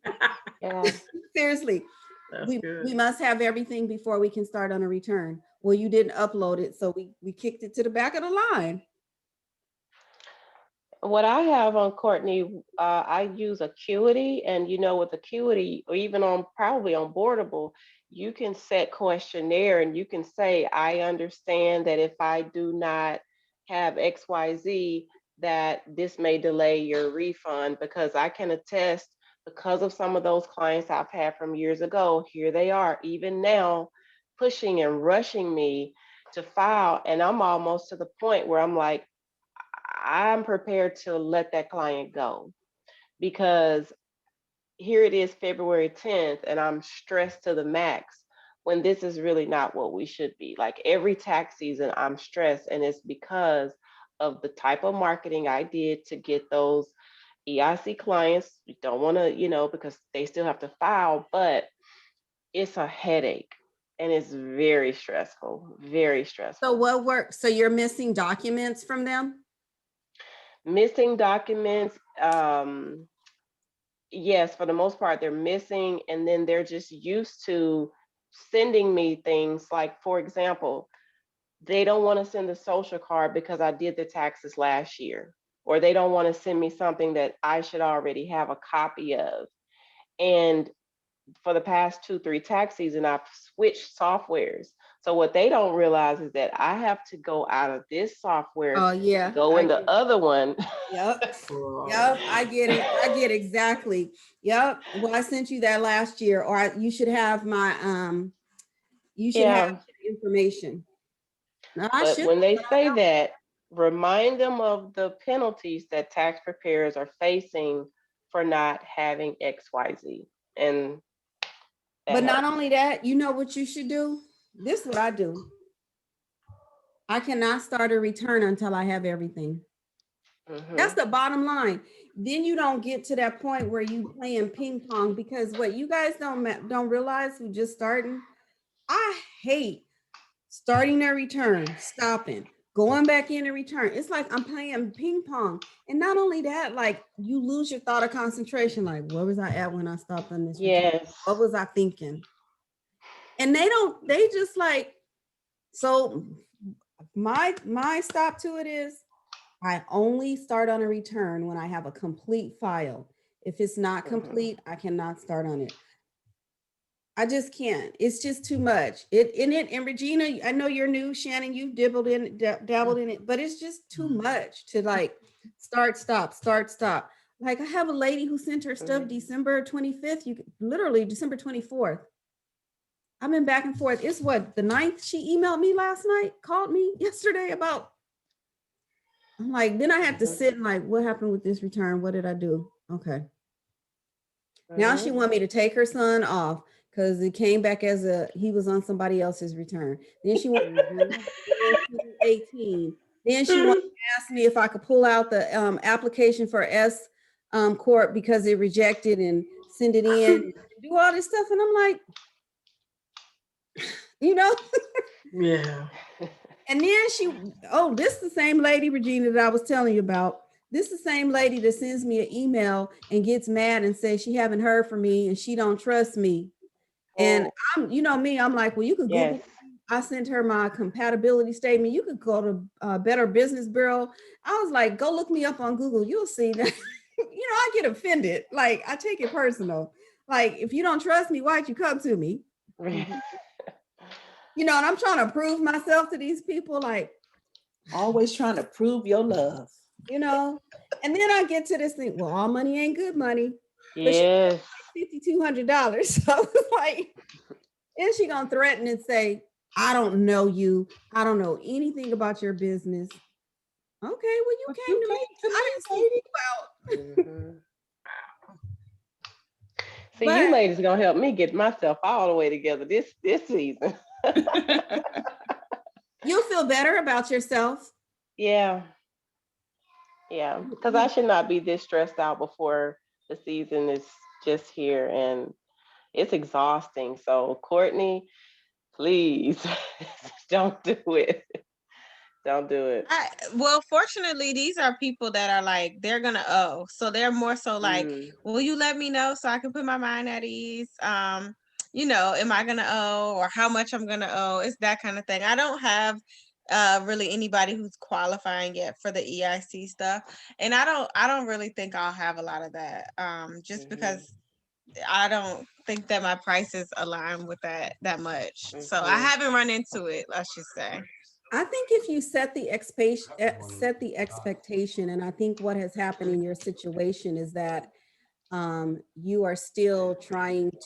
Speaker 5: Yeah.
Speaker 2: Seriously.
Speaker 1: That's
Speaker 2: We
Speaker 1: good.
Speaker 2: must have everything before we can start on a return. Well, you didn't upload it, so we kicked it to the back of the line.
Speaker 5: What I have on Courtney, I use Acuity, and with Acuity, or even on probably on Boardable, you can set questionnaire, and you can say, I understand that if I do not have XYZ, that this may delay your refund, because I can attest, because of some of those clients I've had from years ago, here they are, even now, pushing and rushing me to file, and I'm almost to the point where I'm like, I'm prepared to let that client go, because here it is February 10th and I'm stressed to the max, when this is really not what we should be. Like every tax season, I'm stressed, and it's because of the type of marketing I did to get those EIC clients. We don't want to, because they still have to file, but it's a headache and it's very stressful, very stressful.
Speaker 2: So what works? So you're missing documents from them?
Speaker 5: Missing documents, yes, for the most part, they're missing, and then they're just used to sending me things like, for example, they don't want to send the social card because I did the taxes last year, or they don't want to send me something that I should already have a copy of. And for the past 2, 3 tax season, I've switched softwares. So what they don't realize is that I have to go out of this software
Speaker 2: Oh
Speaker 5: to
Speaker 2: yeah.
Speaker 5: go in the other one.
Speaker 2: Yep.
Speaker 1: Oh,
Speaker 2: Yep. I get it. I get exactly. Yep. Well, I sent you that last year, or you should have my you should have
Speaker 5: Yeah,
Speaker 2: information. No, I
Speaker 5: but
Speaker 2: should.
Speaker 5: when they say that, remind them of the penalties that tax preparers are facing for not having XYZ. And that
Speaker 2: But not
Speaker 5: helps.
Speaker 2: only that, you know what you should do? This is what I do. I cannot start a return until I have everything. That's
Speaker 5: Mhm.
Speaker 2: the bottom line. Then you don't get to that point where you playing ping pong, because what you guys don't realize who just starting, I hate starting their return, stopping, going back in and return. It's like I'm playing ping pong. And not only that, like you lose your thought of concentration. Like, where was I at when I stopped on this return?
Speaker 5: Yes.
Speaker 2: What was I thinking? And they just like, so my stop to it is I only start on a return when I have a complete file. If it's not
Speaker 5: Mhm.
Speaker 2: complete, I cannot start on it. I just can't. It's just too much. And Regina, I know you're new, Shannon, you've dabbled in it, but it's just too much to like start, stop. Like I have a lady who sent her stuff
Speaker 5: Mhm.
Speaker 2: December 25th, literally December 24th. I've been back and forth. It's what, the 9th? She emailed me last night, called me yesterday about, I'm like, then I had to
Speaker 5: Mhm.
Speaker 2: sit and like, what happened with this return? What did I do? Okay. Now she
Speaker 5: Mhm.
Speaker 2: want me to take her son off because it came back as he was on somebody else's return. Then she wanted
Speaker 5: Mhm.
Speaker 2: 18. Then she wanted to ask me if I could pull out the application for S Corp because it rejected, and send it in and do all this stuff. And I'm like, you know,
Speaker 1: yeah.
Speaker 2: and then this is the same lady, Regina, that I was telling you about. This is the same lady that sends me an email and gets mad and says she haven't heard from me and she don't trust me. And I'm, you know me, I'm like, well, you could
Speaker 5: Yes.
Speaker 2: Google. I sent her my compatibility statement. You could go to Better Business Bureau. I was like, go look me up on Google. You'll see that. I get offended. Like I take it personal. Like if you don't trust me, why'd you come to me? And I'm trying to prove myself to these people. Like,
Speaker 4: Always trying to prove your love.
Speaker 2: And then I get to this thing. Well, all money ain't good money. But she
Speaker 5: Yes.
Speaker 2: $5,200. So it's like, is she gonna threaten and say, I don't know you, I don't know anything about your business? Okay, well, you
Speaker 4: But
Speaker 2: came
Speaker 4: you
Speaker 2: to me.
Speaker 4: came to
Speaker 2: I
Speaker 4: me,
Speaker 2: didn't seek
Speaker 4: lady.
Speaker 2: you out.
Speaker 5: Mhm. See, you
Speaker 2: But
Speaker 5: ladies gonna help me get myself all the way together this season.
Speaker 2: you'll feel better about yourself.
Speaker 5: Yeah. Yeah. Because I should not be this stressed out before the season is just here, and it's exhausting. So, Courtney, please don't do it. Don't do it.
Speaker 3: Well, fortunately, these are people that are like, they're gonna owe. So they're more so like,
Speaker 5: Mm.
Speaker 3: will you let me know so I can put my mind at ease? Am I gonna owe, or how much I'm gonna owe? It's that kind of thing. I don't have really anybody who's qualifying yet for the EIC stuff. And I don't really think I'll have a lot of that. Just
Speaker 5: Mhm.
Speaker 3: because I don't think that my prices align with that much. So I
Speaker 5: Mhm.
Speaker 3: haven't run into it, let's just say.
Speaker 2: I think if you set the expectation, and I think what has happened in your situation is that you are still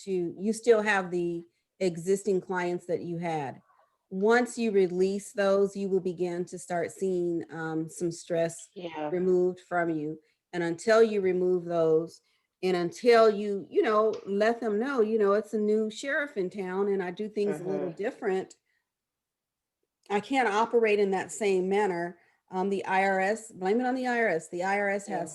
Speaker 2: you still have the existing clients that you had. Once you release those, you will begin to start seeing some stress
Speaker 5: Yeah.
Speaker 2: removed from you. And until you remove those, and until you let them know, it's a new sheriff in town and I do things a little
Speaker 5: Mhm.
Speaker 2: different. I can't operate in that same manner. The IRS, blame it on the IRS. The IRS
Speaker 5: Yeah.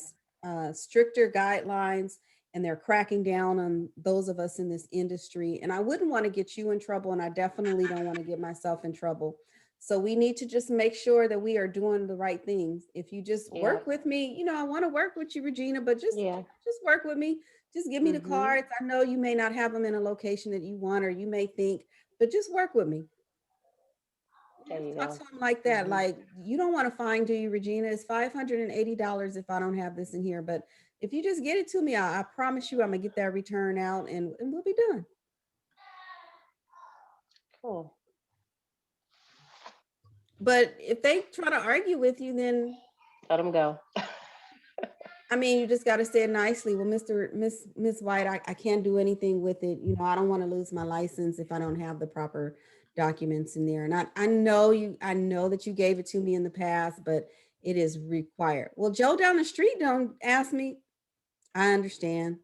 Speaker 2: has stricter guidelines, and they're cracking down on those of us in this industry. And I wouldn't want to get you in trouble, and I definitely don't want to get myself in trouble. So we need to just make sure that we are doing the right things. If you just
Speaker 5: Yeah.
Speaker 2: work with me, I want to work with you, Regina, but
Speaker 5: Yeah.
Speaker 2: just work with me. Just give me the
Speaker 5: Mhm.
Speaker 2: cards. I know you may not have them in a location that you want, or you may think, but just work with me.
Speaker 5: There you
Speaker 2: Talk
Speaker 5: go.
Speaker 2: to them like that.
Speaker 5: Mhm.
Speaker 2: Like, you don't want to fine, do you, Regina? It's $580 if I don't have this in here, but If you just get it to me, I promise you I'm gonna get that return out and we'll be done.
Speaker 5: Cool.
Speaker 2: But if they try to argue with you, then
Speaker 5: Let them go.
Speaker 2: I mean, you just got to say it nicely. Well, Miss White, I can't do anything with it. You know, I don't want to lose my license if I don't have the proper documents in there. And I know that you gave it to me in the past, but it is required. Well, Joe down the street don't ask me. I understand.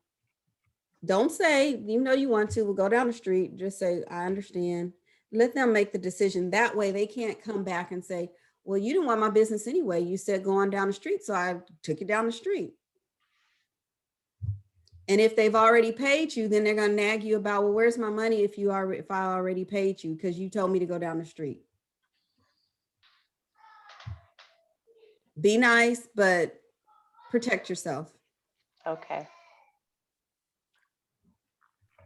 Speaker 2: Don't say, even though you want to, we'll go down the street. Just say, I understand. Let them make the decision. That way they can't come back and say, well, you didn't want my business anyway. You said go on down the street, so I took you down the street. And if they've already paid you, then they're going to nag you about, well, where's my money if I already paid you because you told me to go down the street. Be nice, but protect yourself.
Speaker 5: Okay.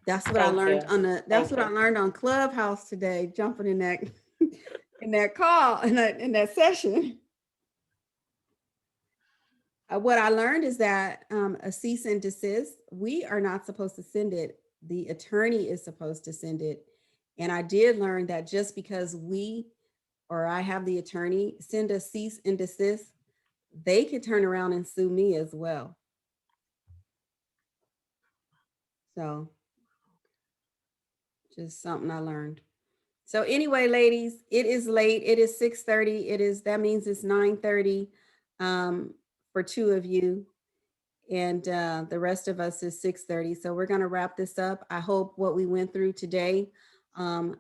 Speaker 2: That's what I
Speaker 5: Thank
Speaker 2: learned
Speaker 5: you.
Speaker 2: on the. That's what I learned on Clubhouse today. Jumping in that call in that session. What I learned is that a cease and desist, we are not supposed to send it. The attorney is supposed to send it. And I did learn that just because I have the attorney send a cease and desist, they could turn around and sue me as well. So just something I learned. So anyway, ladies, it is late. It is 6:30. That means it's 9:30 for two of you. And the rest of us is 6:30. So we're going to wrap this up. I hope what we went through today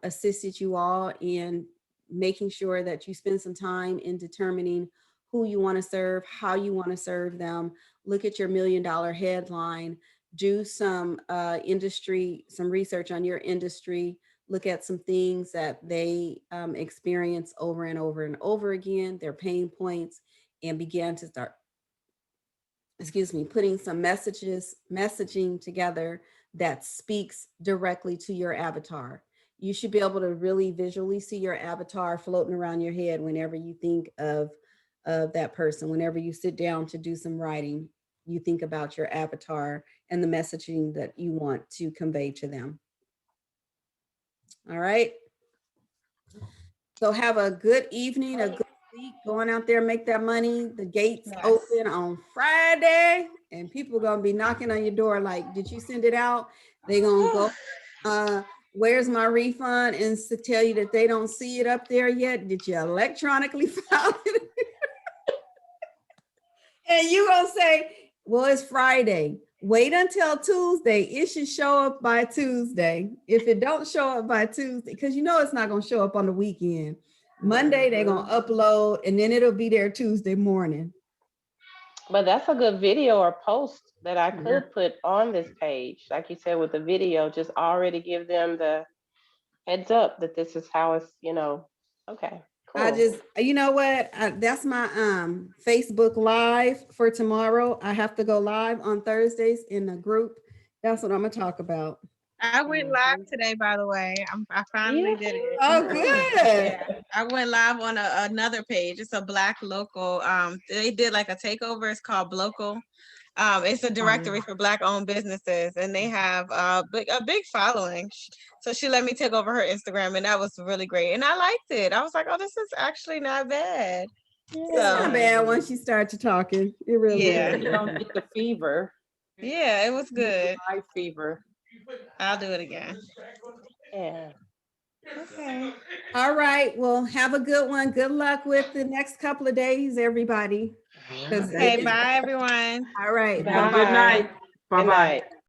Speaker 2: assisted you all in making sure that you spend some time in determining who you want to serve, how you want to serve them. Look at your $1 million headline, do some some research on your industry, look at some things that they experience over and over and over again, their pain points, and begin to start putting some messaging together that speaks directly to your avatar. You should be able to really visually see your avatar floating around your head whenever you think of that person. Whenever you sit down to do some writing, you think about your avatar and the messaging that you want to convey to them. All right. So have a good evening, a good week, going out there, make that money. The gates open on Friday and people are going to be knocking on your door like, did you send it out? They're going to go, where's my refund? And to tell you that they don't see it up there yet. Did you electronically file it? And you going to say, well, it's Friday. Wait until Tuesday. It should show up by Tuesday. If it don't show up by Tuesday, because you know it's not going to show up on the weekend. Monday, they're going to upload, and then it'll be there Tuesday morning.
Speaker 5: But that's a good video or post that I could put on this page. Like you said, with the video, just already give them the heads up that this is how it's, okay. Cool.
Speaker 2: You know what? That's my Facebook Live for tomorrow. I have to go live on Thursdays in the group. That's what I'm going to talk about.
Speaker 3: I went live today, by the way. I finally did it.
Speaker 2: Oh, good.
Speaker 3: Yeah, I went live on another page. It's a Black local. They did like a takeover. It's called Blocal. It's a directory for Black-owned businesses, and they have a big following. So she let me take over her Instagram, and that was really great. And I liked it. I was like, oh, this is actually not bad.
Speaker 2: It's not bad once you start to talking. It really is.
Speaker 4: You don't get the fever.
Speaker 3: Yeah, it was good.
Speaker 4: High fever.
Speaker 3: I'll do it again.
Speaker 5: Yeah.
Speaker 3: Okay.
Speaker 2: All right. Well, have a good one. Good luck with the next couple of days, everybody.
Speaker 3: Okay, bye, everyone.
Speaker 2: All right.
Speaker 1: Have a good night. Bye-bye.